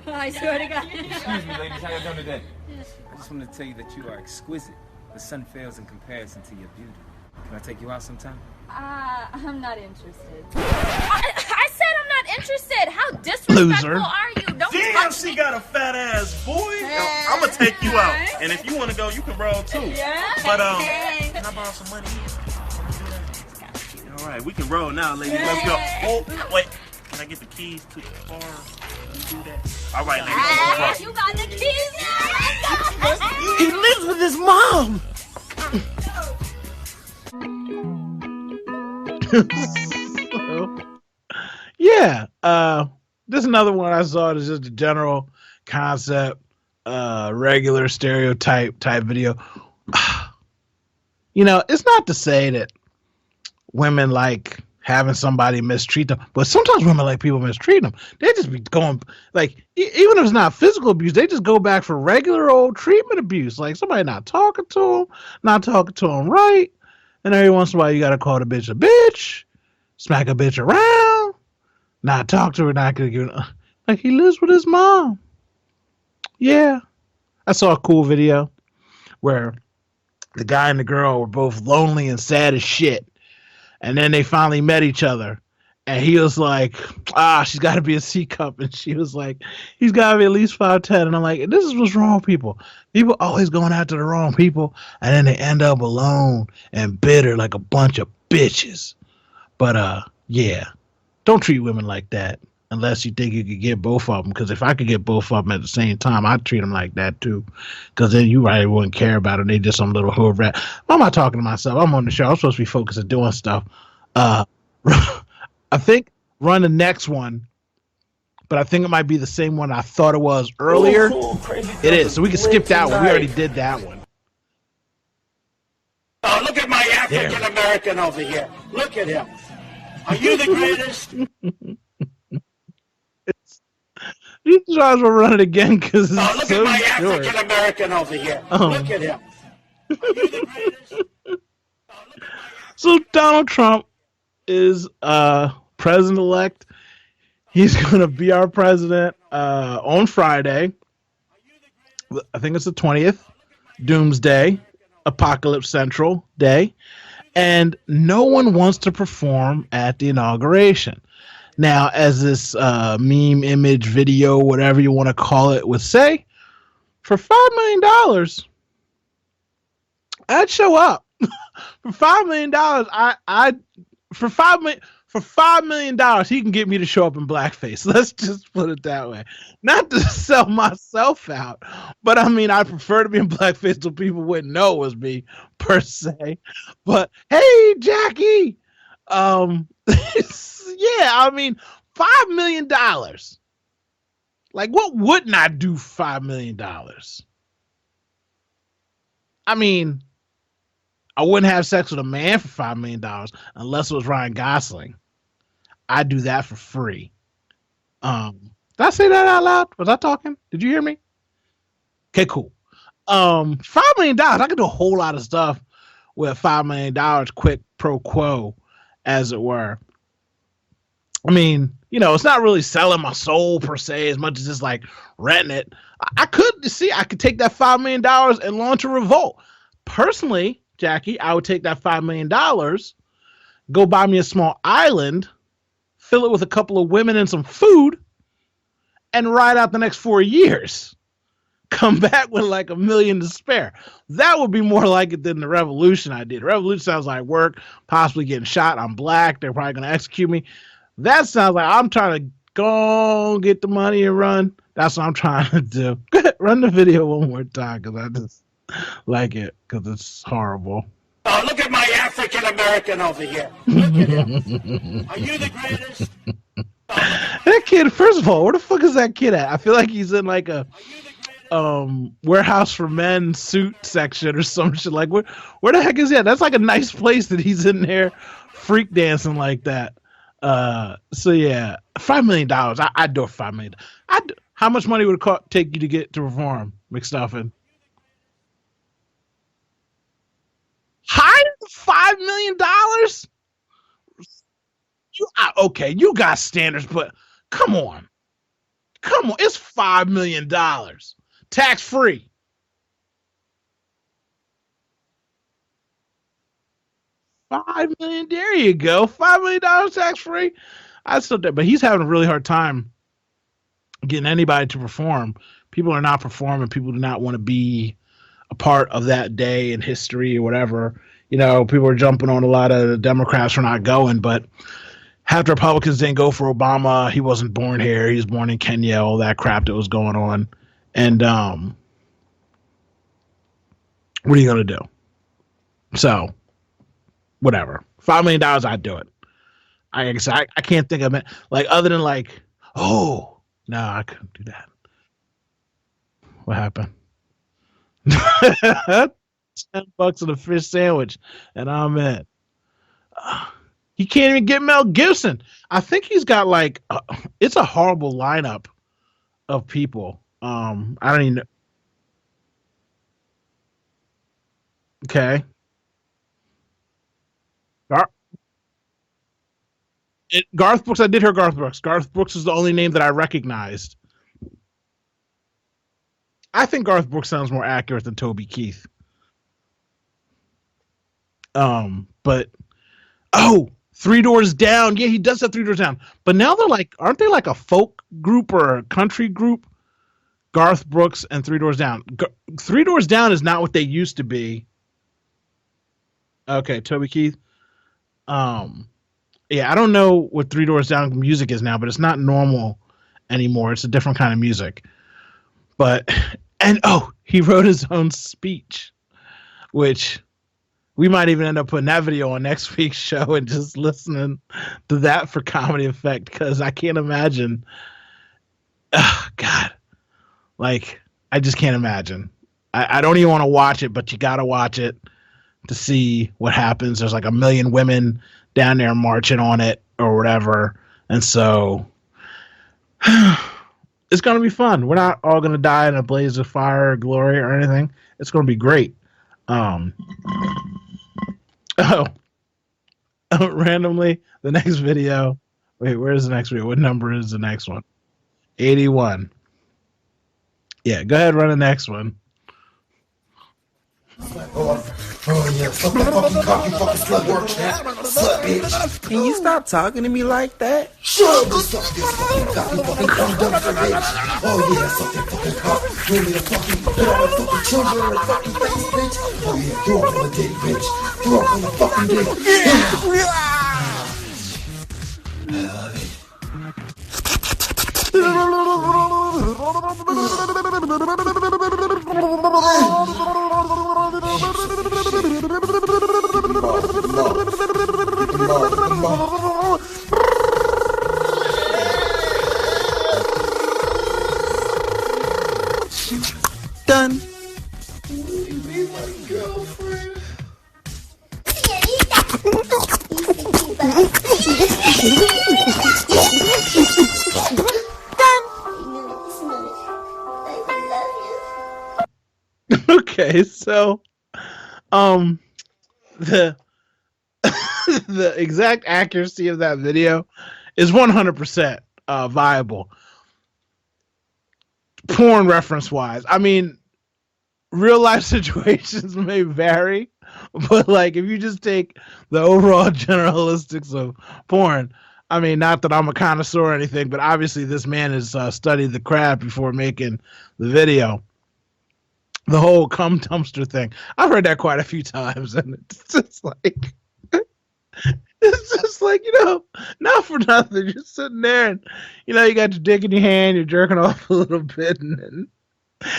I swear to God. Excuse me, ladies. How you doing today? I just want to tell you that you are exquisite. The sun fails in comparison to your beauty. Can I take you out sometime? I'm not interested. I said I'm not interested. How disrespectful Loser. are you? Don't Damn, touch she me. got a fat ass boy. I'm gonna take you out, and if you want to go, you can roll too. Yeah. But can I borrow some money? All right, we can roll now, ladies. Let's go. Oh, wait. Can I get the keys to the car? Can you do that? All right, ladies. Let's You got the keys. He lives with his mom. Yeah. This is another one I saw. It's just a general concept, regular stereotype type video. It's not to say that women like having somebody mistreat them, but sometimes women like people mistreat them. They just be going like, even if it's not physical abuse, they just go back for regular old treatment abuse. Like somebody not talking to them right, and every once in a while you gotta call the bitch a bitch, smack a bitch around, not talk to her, not gonna give. Like, he lives with his mom. Yeah, I saw a cool video where the guy and the girl were both lonely and sad as shit, and then they finally met each other. And he was like, she's got to be a C cup. And she was like, he's got to be at least 5'10". And I'm like, this is what's wrong with people. People always going after the wrong people. And then they end up alone and bitter like a bunch of bitches. But, yeah, don't treat women like that unless you think you could get both of them. Because if I could get both of them at the same time, I'd treat them like that too. Because then you really wouldn't care about it. They just some little hood rat. I'm not talking to myself. I'm on the show. I'm supposed to be focused on doing stuff. I think run the next one, but I think it might be the same one I thought it was earlier. It is, so we can skip that one. We already did that one. Oh, look at my African American over here. Look at him. Are you the greatest? These guys will run it again because it's look so at my short. African American over here. Look at him. Are you the greatest? So Donald Trump is president-elect. He's going to be our president on Friday. I think it's the 20th. Doomsday, Apocalypse Central Day. And no one wants to perform at the inauguration. Now, as this meme, image, video, whatever you want to call it would say, for $5 million, I'd show up. For $5 million, for $5 million, he can get me to show up in blackface. Let's just put it that way. Not to sell myself out, but I mean, I prefer to be in blackface so people wouldn't know it was me per se. But hey, Jackie, yeah, I mean, $5 million. Like, what wouldn't I do for $5 million? I mean, I wouldn't have sex with a man for $5 million unless it was Ryan Gosling. I'd do that for free. Did I say that out loud? Was I talking? Did you hear me? Okay, cool. $5 million. I could do a whole lot of stuff with $5 million, quick pro quo, as it were. I mean, you know, it's not really selling my soul per se as much as just like renting it. I could take that $5 million and launch a revolt. Personally, Jackie, I would take that $5 million, go buy me a small island, fill it with a couple of women and some food, and ride out the next 4 years. Come back with like $1 million to spare. That would be more like it than the revolution I did. Revolution sounds like work, possibly getting shot. I'm black. They're probably going to execute me. That sounds like I'm trying to go get the money and run. That's what I'm trying to do. Go ahead, run the video one more time because I just like it because it's horrible. Oh, look at my African American over here. Look at him. Are you the greatest? That kid, first of all, where the fuck is that kid at? I feel like he's in like a warehouse for men suit section or some shit. Like, where the heck is he at? That's like a nice place that he's in there freak dancing like that. So yeah, $5 million. I'd do it for $5 million. How much money would it take you to get to perform, McStuffin? Higher than $5 million? Okay, you got standards, but come on, it's $5 million, tax free. $5 million. There you go. $5 million tax free. I still do, but he's having a really hard time getting anybody to perform. People are not performing. People do not want to be a part of that day in history or whatever. You know, people are jumping on a lot of the Democrats for not going, but half the Republicans didn't go for Obama. He wasn't born here. He was born in Kenya, all that crap that was going on. And what are you going to do? So, whatever. $5 million, I'd do it. I can't think of it. Like, other than like, oh, no, I couldn't do that. What happened? $10 and a fish sandwich, and I'm in. He can't even get Mel Gibson. I think he's got like it's a horrible lineup of people. I don't even know. Okay. Garth Brooks. I did hear Garth Brooks. Garth Brooks is the only name that I recognized. I think Garth Brooks sounds more accurate than Toby Keith. But Three Doors Down. Yeah, he does have Three Doors Down. But now they're like, aren't they like a folk group or a country group? Garth Brooks and Three Doors Down. Three Doors Down is not what they used to be. Okay, Toby Keith. Yeah, I don't know what Three Doors Down music is now, but it's not normal anymore. It's a different kind of music. But he wrote his own speech, which we might even end up putting that video on next week's show and just listening to that for comedy effect, because I can't imagine. Oh, God. Like, I just can't imagine. I don't even want to watch it, but you got to watch it to see what happens. There's like 1 million women down there marching on it or whatever. And so it's going to be fun. We're not all going to die in a blaze of fire or glory or anything. It's going to be great. Randomly, the next video. Wait, where's the next video? What number is the next one? 81. Yeah, go ahead, run the next one. Can you stop talking to me like that? Shut up, suck this fucking cock, you fucking dumb dumpster bitch. Oh yeah, suck that fucking cock. Give me the fucking, put all the fucking children in the fucking face, bitch. Oh yeah, throw up on the dick, bitch. Throw up on the fucking dick. I love it. Done. You be my girlfriend. Okay, so the the exact accuracy of that video is 100% viable. Porn reference wise, I mean, real life situations may vary, but like if you just take the overall generalistics of porn, I mean, not that I'm a connoisseur or anything, but obviously this man has studied the craft before making the video. The whole cum dumpster thing, I've heard that quite a few times, and it's just like, not for nothing. You're sitting there, and you got your dick in your hand, you're jerking off a little bit, and then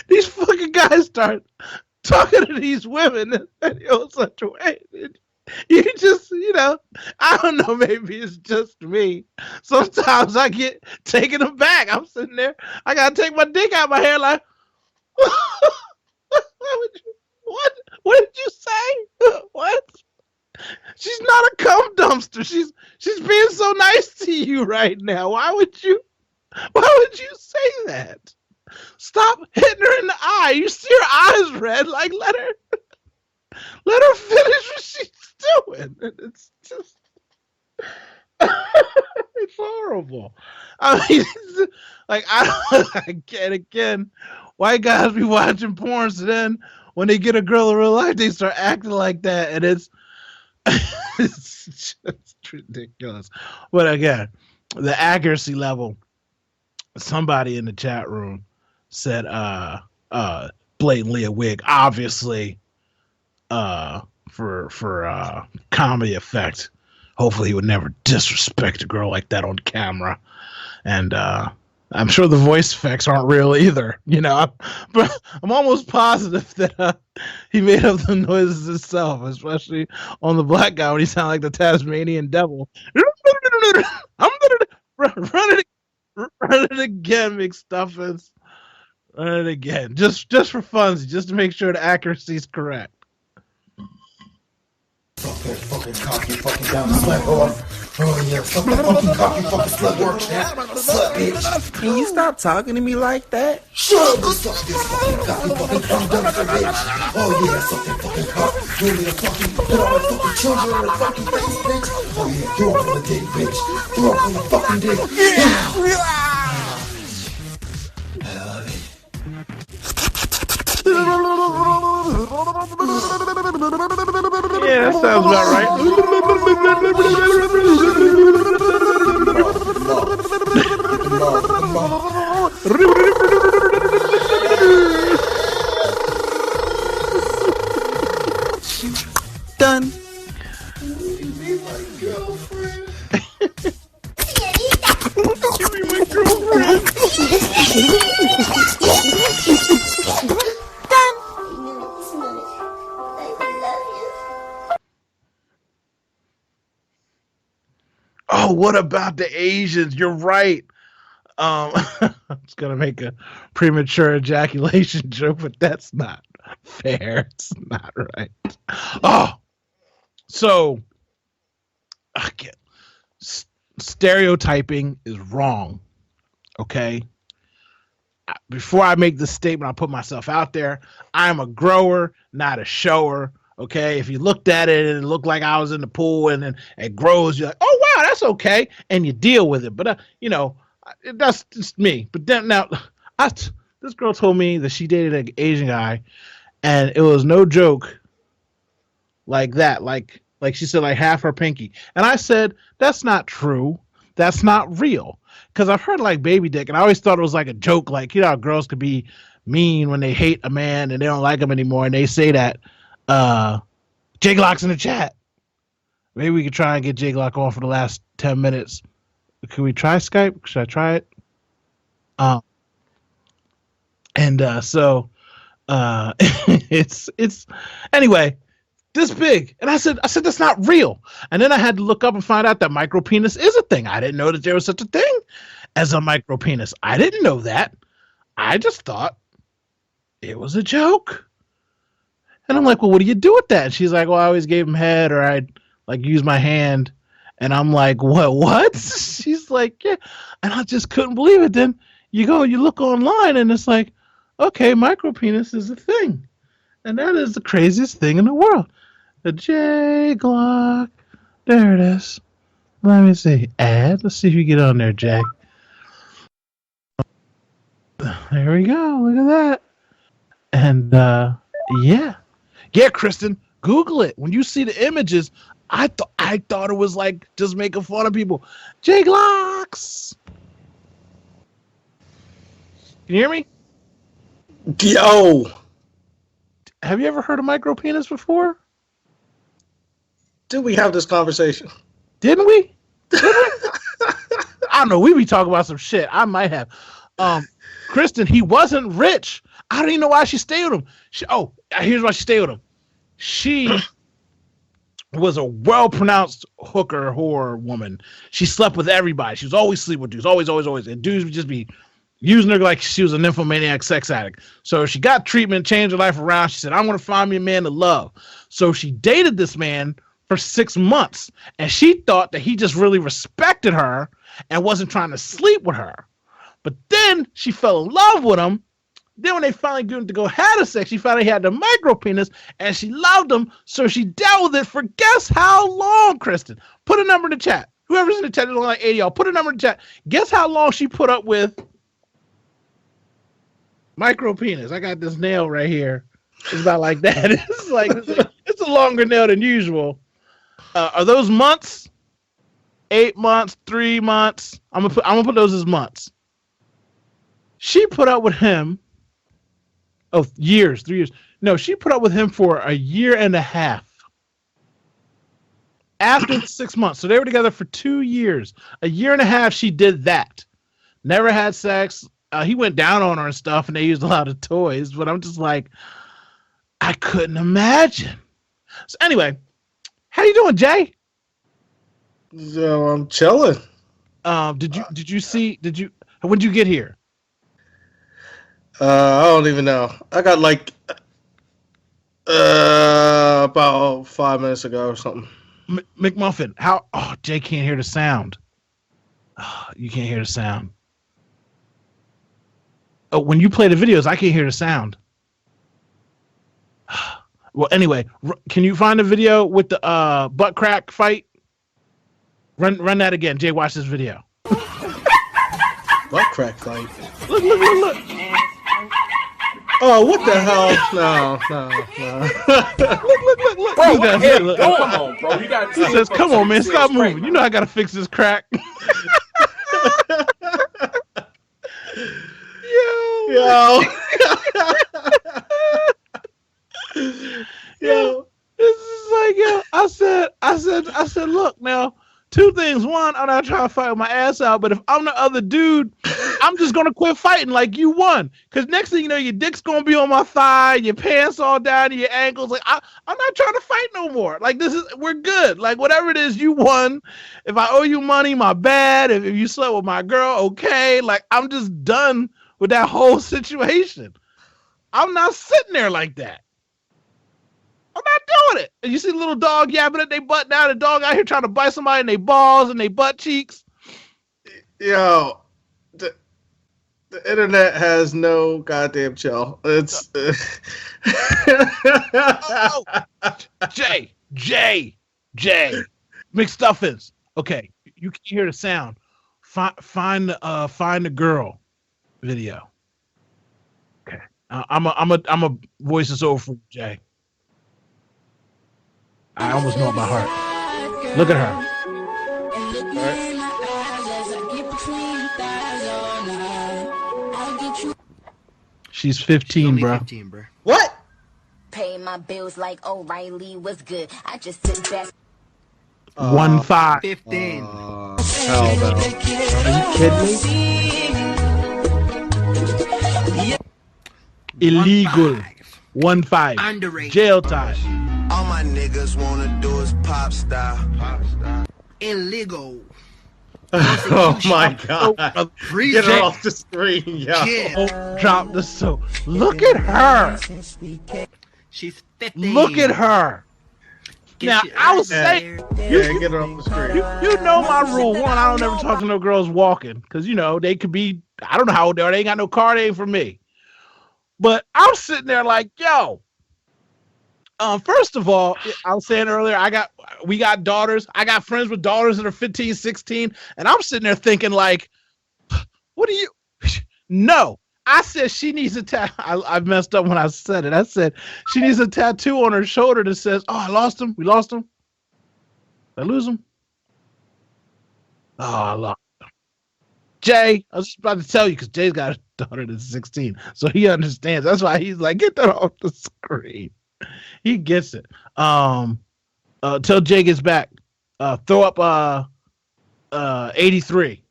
these fucking guys start talking to these women in such a way. You just, I don't know, maybe it's just me. Sometimes I get taken aback. I'm sitting there, I gotta take my dick out of my hair like, what did you say? What? She's not a cum dumpster. She's being so nice to you right now. Why would you say that? Stop hitting her in the eye. You see her eyes red. Like, let her finish what she's doing. It's just it's horrible. I mean, like, again, white guys be watching porn, so then when they get a girl in real life, they start acting like that, and it's just ridiculous. But again, the accuracy level, somebody in the chat room said blatantly a wig, obviously for comedy effect. Hopefully he would never disrespect a girl like that on camera. And I'm sure the voice effects aren't real either, but I'm almost positive that he made up the noises himself, especially on the black guy when he sounded like the Tasmanian devil. Run it again, McStuffins. Run it again, just for funsies, just to make sure the accuracy is correct. Fuck that fucking cock, you fucking down the slut whore. Oh yeah, fuck that fucking cock, you fucking slut whore. Slut bitch. Can you stop talking to me like that? Shut up, suck this fucking cock, you fucking dumb dumpster bitch. Oh yeah, suck that fucking cock. Give me the fucking, put all the fucking children in the fucking face, bitch. Oh yeah, throw up on the dick, bitch. Throw up on the fucking dick. I love it. Yeah, that sounds about right. Done. Oh, what about the Asians? You're right. I was gonna make a premature ejaculation joke, but that's not fair. It's not right. Oh, so again, stereotyping is wrong. Okay. Before I make this statement, I'll put myself out there. I'm a grower, not a shower. Okay. If you looked at it and it looked like I was in the pool and it grows, you're like, oh, wow, that's okay. And you deal with it. But, that's just me. But then now, this girl told me that she dated an Asian guy and it was no joke like that. Like she said, like half her pinky. And I said, that's not true. That's not real. Because I've heard like baby dick, and I always thought it was like a joke. Like, how girls could be mean when they hate a man and they don't like him anymore. And they say that. Jay Glock's in the chat. Maybe we could try and get Jay Glock on for the last 10 minutes. Can we try Skype? Should I try it? It's anyway. This big. And I said, that's not real. And then I had to look up and find out that micro penis is a thing. I didn't know that there was such a thing as a micro penis. I didn't know that. I just thought it was a joke. And I'm like, well, what do you do with that? And she's like, well, I always gave him head or I'd like use my hand. And I'm like, what? She's like, yeah. And I just couldn't believe it. Then you look online and it's like, okay, micro penis is a thing. And that is the craziest thing in the world. The J Glock. There it is. Let me see. Add. Let's see if you get on there, Jay. There we go. Look at that. And yeah. Yeah, Kristen, Google it. When you see the images, I thought it was like just making fun of people. J Glocks. Can you hear me? Yo. Have you ever heard of micro penis before? Did we have this conversation? Didn't we? I don't know. We be talking about some shit. I might have. Kristen, he wasn't rich. I don't even know why she stayed with him. Here's why she stayed with him. She was a well-pronounced hooker, whore woman. She slept with everybody. She was always sleeping with dudes. Always. And dudes would just be using her like she was a nymphomaniac sex addict. So she got treatment, changed her life around. She said, I want to find me a man to love. So she dated this man for 6 months. And she thought that he just really respected her and wasn't trying to sleep with her. But then she fell in love with him. Then when they finally got to go have sex, she found out he had the micro penis and she loved him. So she dealt with it for guess how long, Kristen? Put a number in the chat. Whoever's in the chat, there's only like 80 y'all. Put a number in the chat. Guess how long she put up with micro penis. I got this nail right here. It's about like that. It's a longer nail than usual. Are those months? 8 months, 3 months. I'm gonna put those as months. She put up with him. Oh, years, 3 years. No, she put up with him for a year and a half. After the 6 months. So they were together for 2 years. A year and a half, she did that. Never had sex. He went down on her and stuff, and they used a lot of toys. But I'm just like, I couldn't imagine. So anyway, how you doing, Jay? So I'm chilling. When did you get here? I don't even know. I got like about 5 minutes ago or something. McMuffin, Jay can't hear the sound. Oh, you can't hear the sound. Oh, when you play the videos, I can't hear the sound. Well, anyway, can you find a video with the butt crack fight? Run that again. Jay, watch this video. Butt crack fight? Look. Oh, what the hell? No. Look. Bro, what the hell you Look. doing? Come on, bro. You got He says, "Come on, man, stop moving. You know I gotta fix this crack." Yo. This is like, yo. I said, look now. Two things. One, I'm not trying to fight my ass out, but if I'm the other dude, I'm just gonna quit fighting like you won. Cause next thing you know, your dick's gonna be on my thigh, your pants all down to your ankles. Like I'm not trying to fight no more. Like we're good. Like whatever it is, you won. If I owe you money, my bad. If you slept with my girl, okay. Like I'm just done with that whole situation. I'm not sitting there like that. I'm not doing it. And you see the little dog yapping at their butt now. The dog out here trying to bite somebody in their balls and their butt cheeks. Yo, the internet has no goddamn chill. It's Jay, McStuffins. Okay, you can hear the sound. Find the girl video. Okay, I'm a voice this over for Jay. I almost know it by heart. Look at her. She's 15, bro. 15, bro. What? Pay my bills like O'Reilly was good. I just sit back. 1-5. 15. Hell no. Are you kidding me? Illegal. 1-5. Underrated. Jail time. All my niggas wanna do is pop style. Illegal. Oh my god. Get her off the screen, yo. Yeah. Drop the soap. Look at her. She's 15. Look at her. Now, I was saying, get her off the screen. You know my rule. One, I don't ever talk to no girls walking. Because, you know, they could be, I don't know how old they are. They ain't got no car. They ain't for me. But I was sitting there like, yo. First of all, I was saying earlier, we got daughters. I got friends with daughters that are 15, 16. And I'm sitting there thinking like, what do you, no. I said she needs a tattoo. I messed up when I said it. I said she needs a tattoo on her shoulder that says, "Oh, I lost him. We lost him. Did I lose him? Oh, I lost him." Jay, I was just about to tell you because Jay's got a daughter that's 16, so he understands. That's why he's like, "Get that off the screen." He gets it. Till Jay gets back, throw up 83.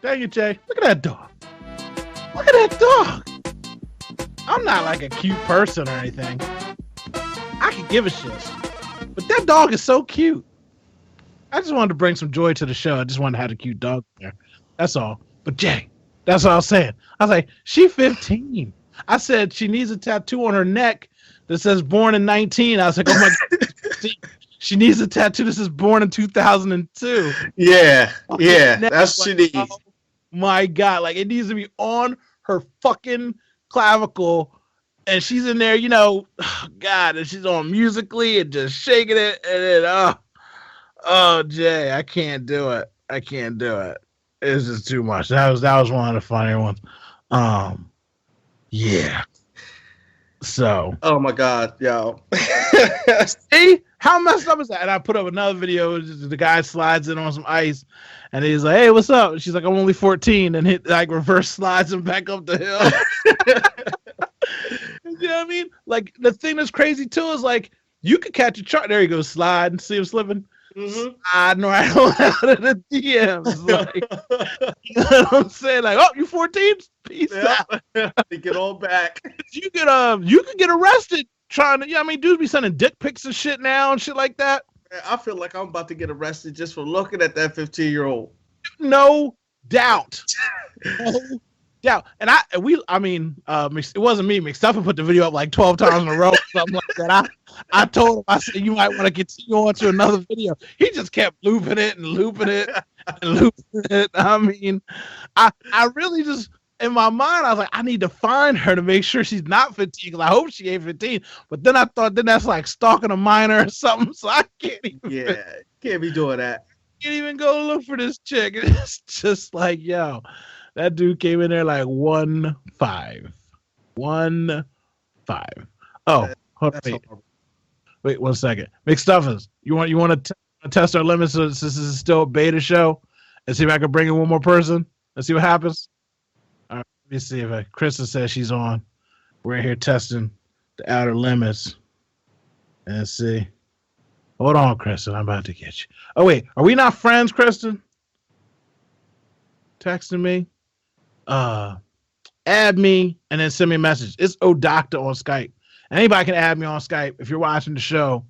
Dang it, Jay. Look at that dog. Look at that dog. I'm not like a cute person or anything. I can give a shit. But that dog is so cute. I just wanted to bring some joy to the show. I just wanted to have a cute dog there. That's all. But Jay, that's what I was saying. I was like, she 15. I said she needs a tattoo on her neck that says born in 19. I was like, oh my God. She needs a tattoo that says born in 2002. Yeah. That's what she needs. Oh my God. Like, it needs to be on her fucking clavicle. And she's in there, you know, God, and she's on Musically and just shaking it. And then, oh, Jay, I can't do it. It's just too much. That was one of the funnier ones. Yeah. So. Oh my God, yo. See how messed up is that? And I put up another video. The guy slides in on some ice, and he's like, "Hey, what's up?" And she's like, "I'm only 14," and hit like reverse slides him back up the hill. You know what I mean? Like the thing that's crazy too is like you could catch a chart. There you go, slide and see him slipping. Sliding right on out of the DMs. Like, you know what I'm saying? Like, oh, you 14? Peace out. They get all back. You could get arrested trying to. Yeah, I mean, dudes be sending dick pics and shit now and shit like that. I feel like I'm about to get arrested just for looking at that 15-year-old. No doubt. No doubt. And it wasn't me. McStuffin put the video up like 12 times in a row or something like that. I told him, I said, you might want to continue on to another video. He just kept looping it and looping it and looping it. I mean, I really just, in my mind, I was like, I need to find her to make sure she's not 15 because I hope she ain't 15. But then I thought, then that's like stalking a minor or something. So I can't even. Yeah, can't be doing that. can't even go look for this chick. It's just like, yo, that dude came in there like 1-5. 1-5. Oh, hold on. Wait 1 second. McStuffins, you want to test our limits since this is still a beta show and see if I can bring in one more person? Let's see what happens. All right, let me see if Krista says she's on. We're here testing the outer limits. And let's see. Hold on, Kristen. I'm about to get you. Oh, wait. Are we not friends, Kristen? Texting me? Add me and then send me a message. It's O'Doctor on Skype. Anybody can add me on Skype. If you're watching the show,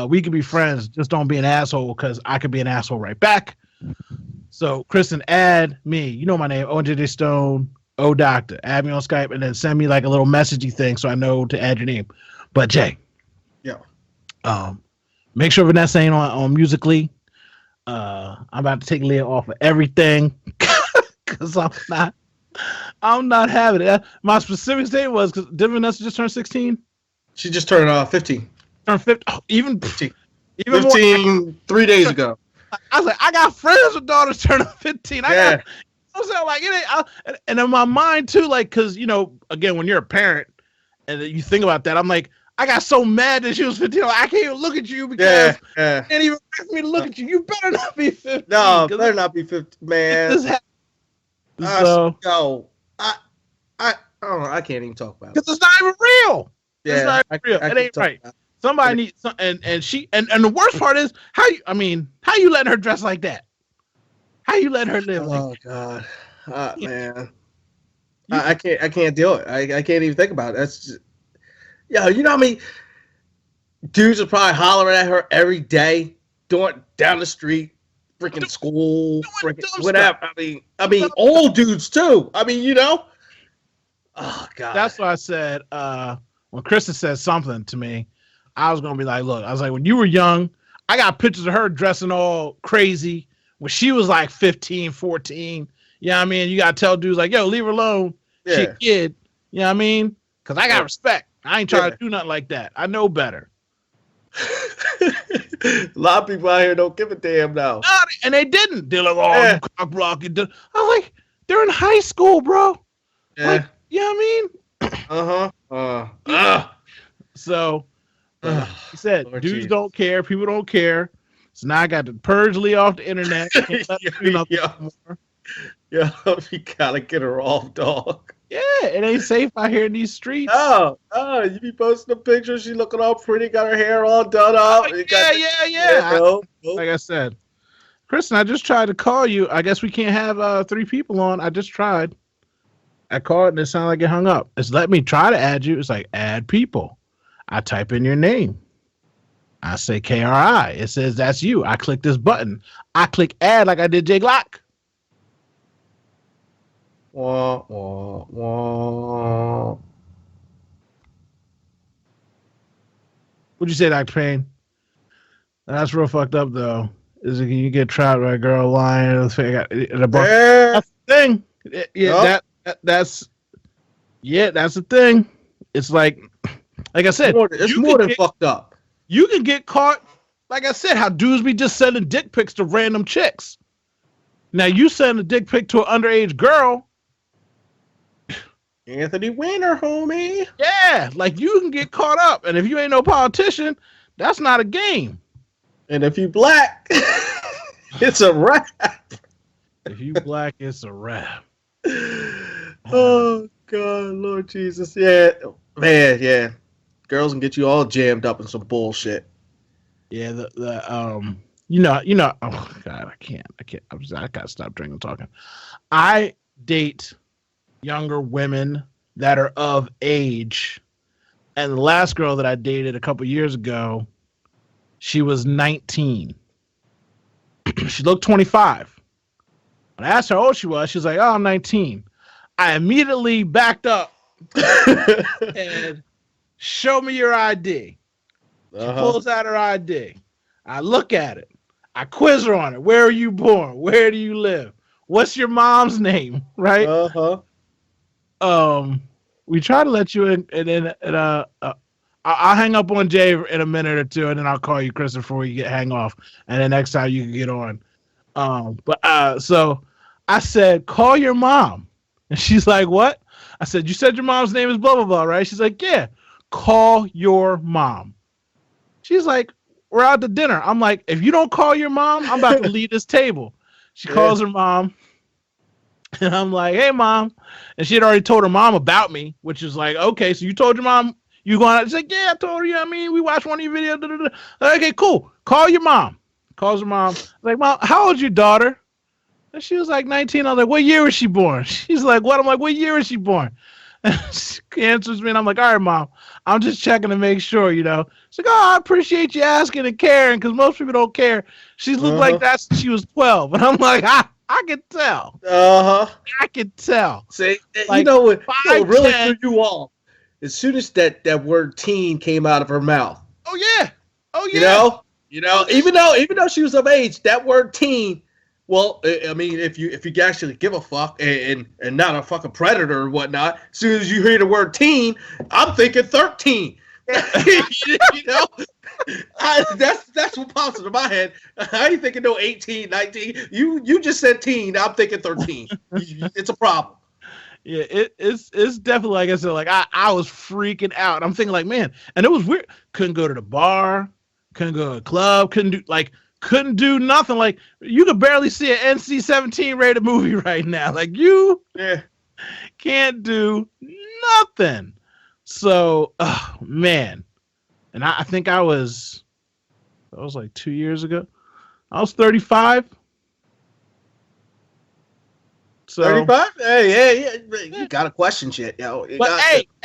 we can be friends. Just don't be an asshole because I could be an asshole right back. So, Kristen, add me. You know my name, OJJ Stone, O'Doctor. Add me on Skype and then send me like a little messagey thing so I know to add your name. But, Jay. Yeah. Make sure Vanessa ain't on Musically. I'm about to take Leah off of everything because I'm not having it. My specific statement was because did Vanessa just turn 16? She just turned 15. Turned 15. Oh, even 15 more, 3 days ago. I was like, I got friends with daughters turning 15. I was like, it ain't. And in my mind too, like, because again, when you're a parent and you think about that, I'm like, I got so mad that she was 15. Like, I can't even look at you because you can't even ask me to look at you. You better not be 15. No, better not be 15, man. So I don't know. I can't even talk about it because it's not even real. Yeah, it's not even real. It ain't right. Somebody needs some, and she and the worst part is how you letting her dress like that? How you letting her live? Oh God, man, I can't do it. I can't even think about it. That's just, you know what I mean? Dudes are probably hollering at her every day, down the street, freaking school, freaking whatever. I mean, old dudes too. I mean, Oh God. That's why I said when Krista said something to me, I was gonna be like, look, I was like, when you were young, I got pictures of her dressing all crazy when she was like 15, 14. You know what I mean? You gotta tell dudes like, yo, leave her alone. Yeah. She a kid. You know what I mean? Because I got respect. I ain't trying to do nothing like that. I know better. A lot of people out here don't give a damn now. And they didn't. They're like, you cock block. I'm like, they're in high school, bro. Yeah. Like, you know what I mean? So, he said, Lord dudes Jesus. Don't care. People don't care. So now I got to purge Lee off the internet. Yeah, you gotta get her off, dog. Yeah, it ain't safe out here in these streets. Oh, you be posting a picture. She looking all pretty, got her hair all done up. Yeah. Like I said, Kristen, I just tried to call you. I guess we can't have 3 people on. I just tried. I called and it sounded like it hung up. It's let me try to add you. It's like add people. I type in your name. I say KRI. It says that's you. I click this button. I click add like I did Jay Glock. Wah, wah, wah. What'd you say, Dr. Payne? That's real fucked up though. Is it you get trapped by a girl lying in the bar? Yeah. That's the thing. Yeah, that's the thing. It's like I said, it's more than fucked up. You can get caught, like I said, how dudes be just sending dick pics to random chicks. Now you send a dick pic to an underage girl. Anthony Weiner, homie. Yeah, like you can get caught up, and if you ain't no politician, that's not a game. And if you black, it's a wrap. If you black, it's a wrap. Oh God, Lord Jesus, yeah, man, yeah. Girls can get you all jammed up in some bullshit. Yeah, oh God, I can't. I gotta stop drinking and talking. I date younger women that are of age, and the last girl that I dated a couple years ago, she was 19. She looked 25. When I asked her how old she was like, oh, I'm 19. I immediately backed up and show me your ID. She pulls out her ID. I look at it. I quiz her on it. Where are you born? Where do you live? What's your mom's name? Right? We try to let you in, and then I'll hang up on Jay in a minute or two, and then I'll call you, Chris, before you hang off, and then next time you can get on. So I said, call your mom. And she's like, what? I said, you said your mom's name is blah, blah, blah, right? She's like, yeah, call your mom. She's like, we're out to dinner. I'm like, if you don't call your mom, I'm about to leave this table. She calls her mom. And I'm like, hey, mom. And she had already told her mom about me, which is like, okay, so you told your mom you going out? She's like, yeah, I told her. I mean, we watched one of your videos. Da, da, da. Okay, cool. Call your mom. Calls her mom. Like, mom, how old's your daughter? And she was like 19. I was like, what year was she born? She's like, what? I'm like, what year is she born? And she answers me, and I'm like, all right, mom, I'm just checking to make sure, you know. She's like, oh, I appreciate you asking and caring, because most people don't care. She looked like that since she was 12. And I'm like, I can tell. I can tell. See, like, you know what really threw you off? As soon as that word teen came out of her mouth. Oh, yeah. Oh, yeah. You know, even though she was of age, that word teen, well, I mean, if you actually give a fuck and not a fucking predator or whatnot, as soon as you hear the word teen, I'm thinking 13. You know, that's what pops into my head. I ain't thinking no 18, 19. You just said teen. I'm thinking 13. It's a problem. Yeah, it's definitely, like I said, like I was freaking out. I'm thinking like, man, and it was weird. Couldn't go to the bar, couldn't go to a club, couldn't do nothing. Like, you could barely see an NC-17 rated movie right now. Like, you can't do nothing. So, man. And I think that was like 2 years ago. I was 35. So 35? Hey, you got to question shit, yo. But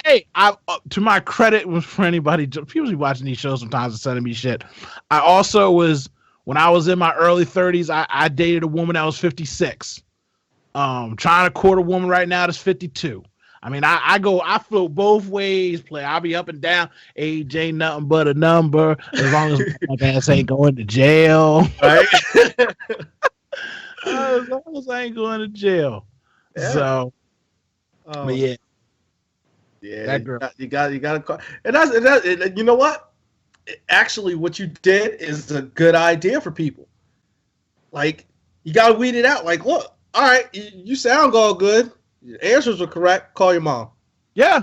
hey, I to my credit, was for anybody, people be watching these shows sometimes and sending me shit. I also was, when I was in my early 30s, I dated a woman that was 56. Trying to court a woman right now that's 52. I mean, I float both ways, I'll be up and down. Age ain't nothing but a number, as long as my ass ain't going to jail. Right? As long as I ain't going to jail. Yeah. So, but yeah. That girl. You got to call. And you know what? Actually, what you did is a good idea for people. Like, you got to weed it out. Like, look, all right, you sound all good. Your answers were correct. Call your mom. Yeah.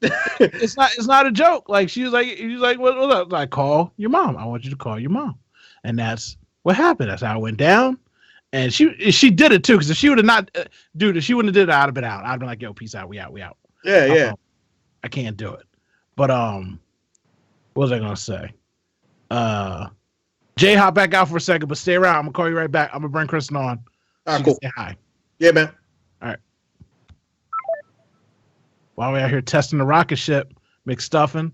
It's not a joke. Like, he was like, what up? Like, call your mom. I want you to call your mom. And that's what happened. That's how it went down. And she did it too, because if she would have not, if she wouldn't have did it, I'd have been out. I'd been like, yo, peace out, we out. Yeah. I can't do it. But what was I gonna say? Jay, hop back out for a second, but stay around. I'm gonna call you right back. I'm gonna bring Kristen on. All right, cool. Say hi. Yeah, man. All right. While we're out here testing the rocket ship, McStuffin,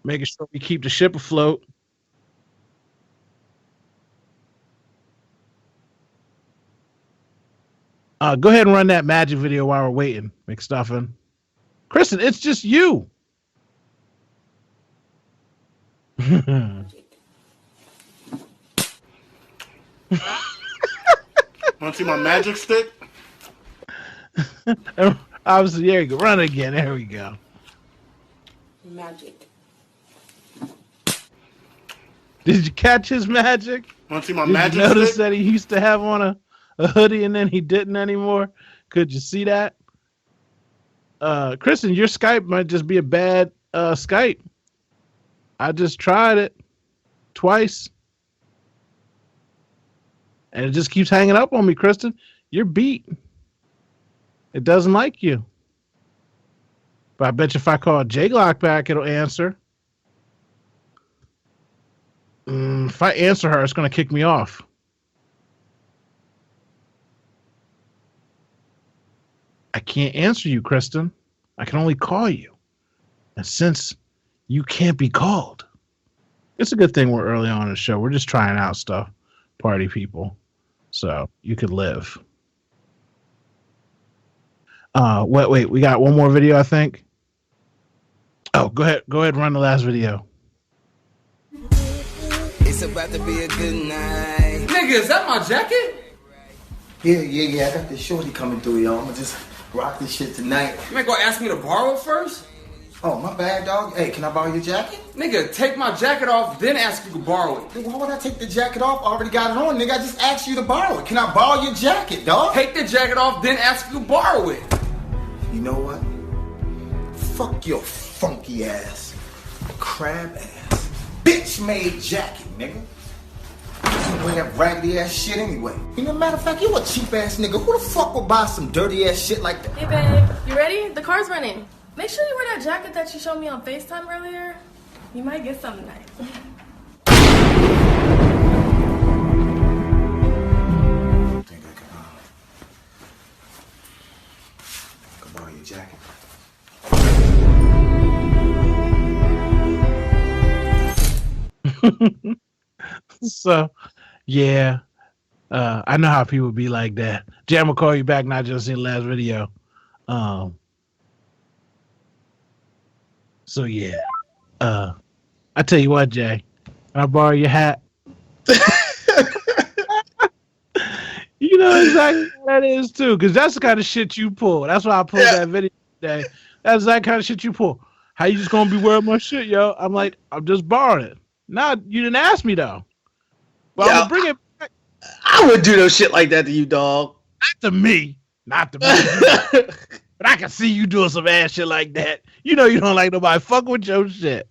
making sure we keep the ship afloat. Go ahead and run that magic video while we're waiting, McStuffin. Kristen, it's just you. Want to see my magic stick? Obviously, there you go. Run again. There we go. Magic. Did you catch his magic? Want to see my Did magic you notice stick? that he used to have on a hoodie and then he didn't anymore? Could you see that? Kristen, your Skype might just be a bad Skype. I just tried it twice. And it just keeps hanging up on me, Kristen. You're beat. It doesn't like you. But I bet you if I call J Glock back, it'll answer. If I answer her, it's going to kick me off. I can't answer you, Kristen. I can only call you. And since you can't be called, it's a good thing we're early on in the show. We're just trying out stuff, party people. So you could live. Wait, we got one more video, I think. Oh, go ahead and run the last video. It's about to be a good night. Nigga, is that my jacket? Yeah. I got this shorty coming through, y'all. I'm gonna just rock this shit tonight. You ain't gonna ask me to borrow it first? Oh, my bad, dog. Hey, can I borrow your jacket? Nigga, take my jacket off, then ask you to borrow it. Nigga, why would I take the jacket off? I already got it on, nigga. I just asked you to borrow it. Can I borrow your jacket, dog? Take the jacket off, then ask you to borrow it. You know what? Fuck your funky ass, crab ass, bitch-made jacket, nigga. You wear that raggedy ass shit anyway. You know, matter of fact, you a cheap ass nigga. Who the fuck would buy some dirty ass shit like that? Hey, babe, you ready? The car's running. Make sure you wear that jacket that you showed me on FaceTime earlier. You might get something nice. Borrow your jacket. So, yeah, I know how people be like that. Jam will call you back. Not just in the last video. So yeah, I tell you what, Jay, can I borrow your hat? You know exactly what that is too, because that's the kind of shit you pull. That's why I pulled that video today. That's that kind of shit you pull. How you just gonna be wearing my shit, yo? I'm like, I'm just borrowing it. Nah, you didn't ask me though. But I'm gonna bring it back. I would do no shit like that to you, dog. Not to me. But I can see you doing some ass shit like that. You know you don't like nobody fucking with your shit.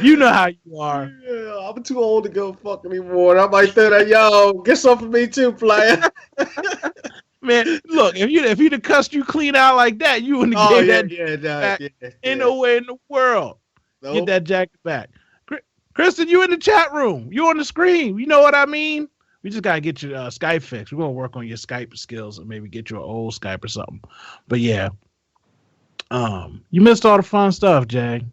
You know how you are. Yeah, I'm too old to go fuck anymore. I might throw that, yo, get some for me too, player. Man, look, if you'd have cussed you clean out like that, you wouldn't have gave that back. Ain't no way in the world. Nope. Get that jacket back. Kristen, you in the chat room. You on the screen. You know what I mean? We just got to get your Skype fixed. We're going to work on your Skype skills and maybe get you an old Skype or something. But yeah, you missed all the fun stuff, Jay.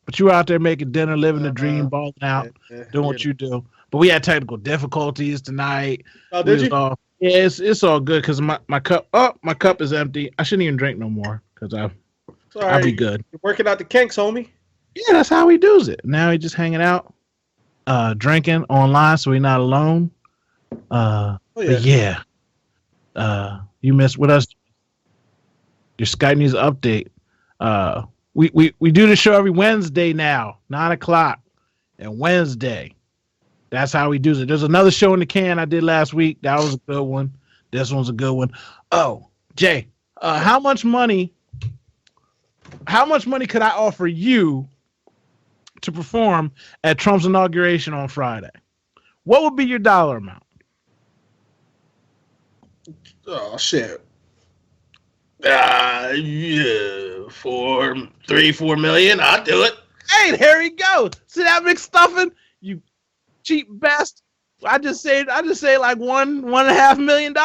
But you were out there making dinner, living the dream, balling out, doing what you do. But we had technical difficulties tonight. Oh, did you? Yeah, it's all good because my cup is empty. I shouldn't even drink no more because I'll be good. You're working out the kinks, homie. Yeah, that's how he does it. Now he just hanging out, drinking online, so we're not alone. But yeah, you missed with us. Your Skype needs an update. We do the show every Wednesday now, 9:00, and Wednesday. That's how we do it. There's another show in the can I did last week. That was a good one. This one's a good one. Oh, Jay, how much money could I offer you to perform at Trump's inauguration on Friday? What would be your dollar amount? Oh shit. Yeah, 4 million. I'll do it. Hey, there he goes. See that McStuffin? You cheap bastard. I just say like $1.5 million.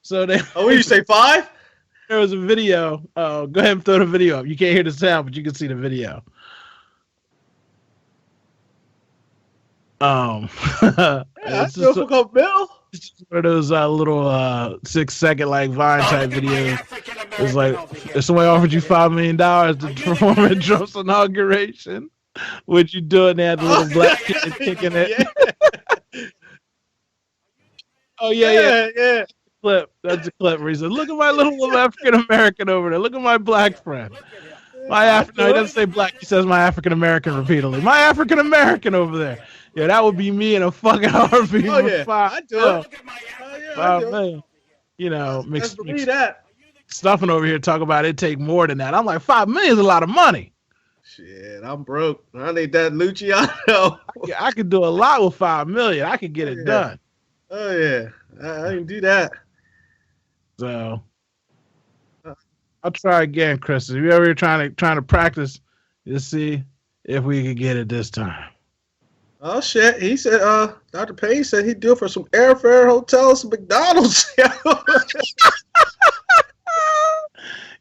So they. Oh, what you say 5? There was a video. Go ahead and throw the video up. You can't hear the sound, but you can see the video. That's just a couple bill. It's just one of those little 6-second like Vine type videos. It's like if somebody offered you $5 million to perform at Trump's inauguration, would you do it? They had the little black kid kicking it. Yeah. Oh yeah. Clip. That's a clip where he said, "Look at my little African American over there. Look at my black friend." No, he doesn't say black. He says my African American repeatedly. My African American over there. Yeah, that would be me in a fucking heartbeat. Oh yeah, I do it. $5 million. You know, mix that. Stuffing over here talk about it take more than that. I'm like, $5 million is a lot of money. Shit, I'm broke. I need that Luciano. I could do a lot with $5 million. I could get it done. Oh yeah, I can do that. So I'll try again, Chris. If you're ever trying to practice, to see if we could get it this time. Oh shit! He said, Dr. Payne said he'd do it for some airfare, hotels, some McDonald's.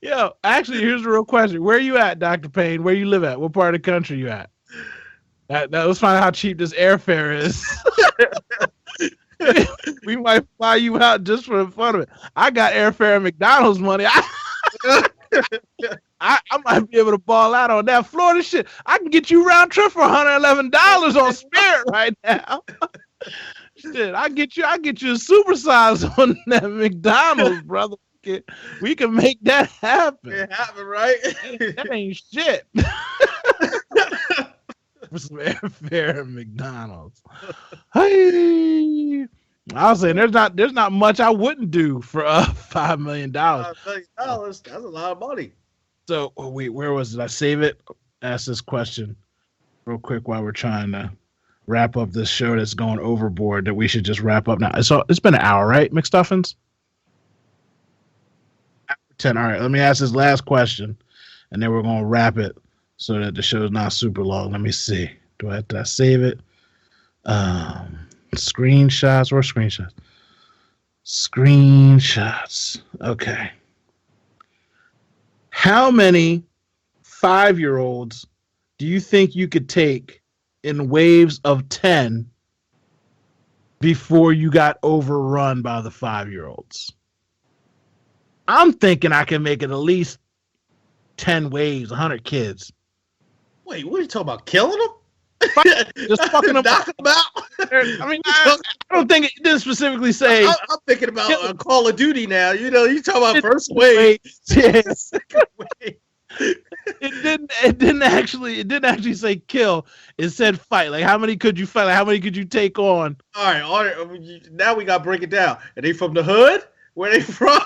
Yo, actually, here's the real question: where are you at, Dr. Payne? Where you live at? What part of the country you at? Let's find out how cheap this airfare is. We might fly you out just for the fun of it. I got airfare and McDonald's money. I might be able to ball out on that Florida shit. I can get you round trip for $111 on Spirit right now. Shit, I get you a supersize on that McDonald's, brother. We can make that happen. It happen, right? That ain't shit. for some airfare at McDonald's. Hey, I was saying there's not much I wouldn't do for $5 million. $5 million. That's a lot of money. So wait, where was it? I save it. Ask this question real quick while we're trying to wrap up this show that's going overboard. That we should just wrap up now. So it's been an hour, right, McStuffins? 10. All right, let me ask this last question, and then we're gonna wrap it so that the show's not super long. Let me see. Did I save it? Screenshots or screenshots? Screenshots. Okay. How many 5-year-olds do you think you could take in waves of 10 before you got overrun by the 5-year-olds? I'm thinking I can make it at least 10 waves, 100 kids. Wait, what are you talking about? Killing them? Just fucking them. Knock them out? I mean, I don't think it didn't specifically say. I'm thinking about Call of Duty now. You know, you talking about first wave. Yes. Second wave. It didn't actually say kill. It said fight. Like, how many could you fight? Like, how many could you take on? All right. Now we got to break it down. Are they from the hood? Where they from?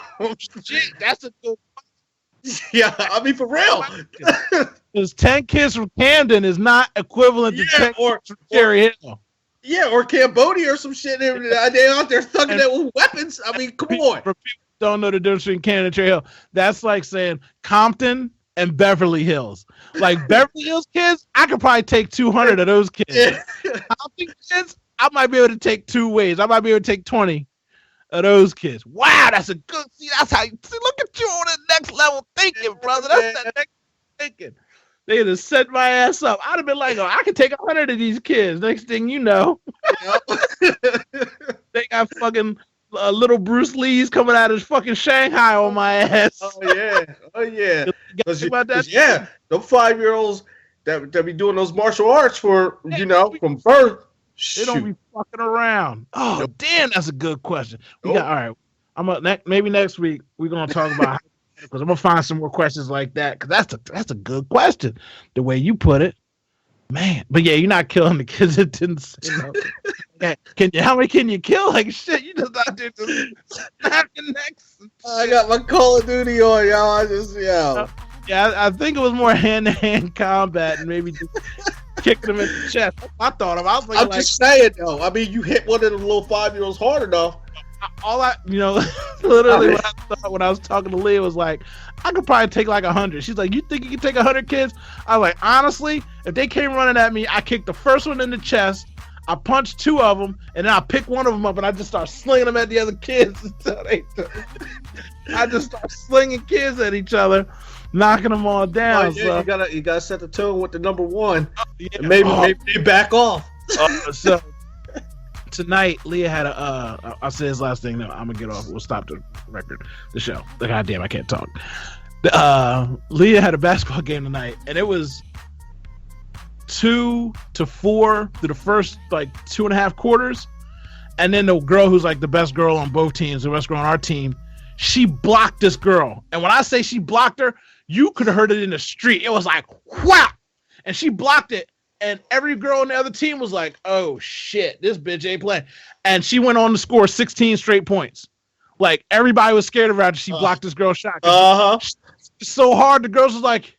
Shit, that's a good. Yeah, I mean, for real. Because 10 kids from Camden is not equivalent to 10 kids from Cherry Hill. Yeah, or Cambodia or some shit. They're out there thugging it with weapons. I mean, come on. For people who don't know the difference between Camden and Cherry Hill, that's like saying Compton and Beverly Hills. Like Beverly Hills kids, I could probably take 200 of those kids. Yeah. Compton kids, I might be able to take 2 waves. I might be able to take 20 of those kids. Wow, that's a good. See, that's how you see. Look at you on the next level thinking, brother. That's that next thinking. They'd have set my ass up. I'd have been like, oh, I could take 100 of these kids. Next thing you know, they got fucking little Bruce Lee's coming out of fucking Shanghai on my ass. Oh yeah. About that? Yeah, the 5-year-olds that be doing those martial arts for from birth. They don't be fucking around. Oh, damn, that's a good question. All right. Maybe next week we're gonna talk about because I'm gonna find some more questions like that because that's a good question. The way you put it, man. But yeah, you're not killing the kids. It didn't say no. Okay. How many can you kill? Like shit, you just out there just snap your necks. I got my Call of Duty on, y'all. Yeah, I think it was more hand-to-hand combat and maybe just kicking them in the chest. I thought of. I was I'm just saying though. I mean, you hit one of them little 5-year-olds hard enough. Literally, when I was talking to Leah, was like, I could probably take like 100. She's like, you think you can take 100 kids? I was like, honestly, if they came running at me, I kicked the first one in the chest, I punched 2 of them, and then I pick one of them up and I just start slinging them at the other kids until I just start slinging kids at each other, knocking them all down. So. You gotta set the tone with the number 1. And maybe they back off. So tonight, Leah had I'll say his last thing. No, I'm gonna get off. We'll stop the show. God damn, I can't talk. Leah had a basketball game tonight, and it was 2-4 through the first like 2.5 quarters, and then the girl who's like the best girl on both teams, the best girl on our team, she blocked this girl. And when I say she blocked her, you could have heard it in the street. It was like whap, and she blocked it. And every girl on the other team was like, oh, shit, this bitch ain't playing. And she went on to score 16 straight points. Like, everybody was scared of her after she blocked this girl's shot. It's so hard. The girls was like,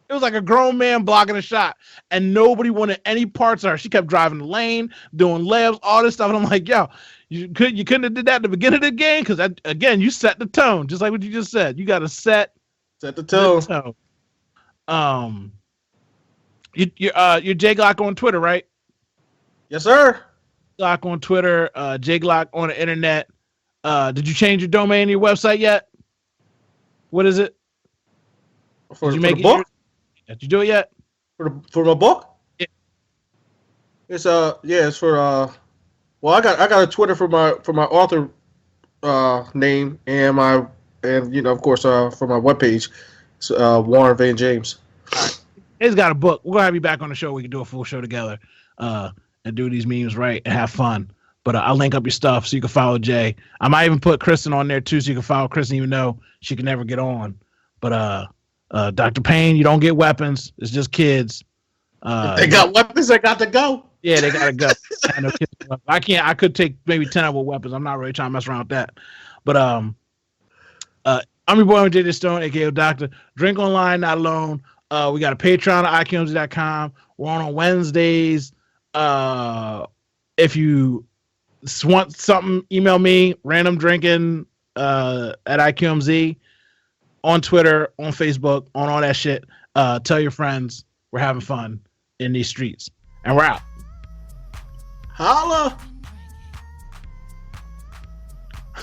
it was like a grown man blocking a shot. And nobody wanted any parts of her. She kept driving the lane, doing layups, all this stuff. And I'm like, yo, you couldn't have did that at the beginning of the game? Because, again, you set the tone. Just like what you just said. You got to set the tone. You're J Glock on Twitter, right? Yes, sir. Glock on Twitter, J Glock on the internet. Did you change your domain to your website yet? What is it? Did you make the book? Did you do it yet? For my book? Yeah. It's it's for well, I got a Twitter for my author name and of course for my webpage. It's Warren Van James. All right. He's got a book. We're gonna have you back on the show. We can do a full show together, and do these memes right and have fun. But I'll link up your stuff so you can follow Jay. I might even put Kristen on there too, so you can follow Kristen, even though she can never get on. But Dr. Payne, you don't get weapons. It's just kids. They got weapons. They got to go. Yeah, they gotta go. I can't. I could take maybe 10 other weapons. I'm not really trying to mess around with that. But I'm your boy JJ Stone, aka Doctor. Drink online, not alone. We got a Patreon at iqmz.com. We're on Wednesdays. If you want something, email me, randomdrinking at iqmz, on Twitter, on Facebook, on all that shit. Tell your friends we're having fun in these streets. And we're out. Holla.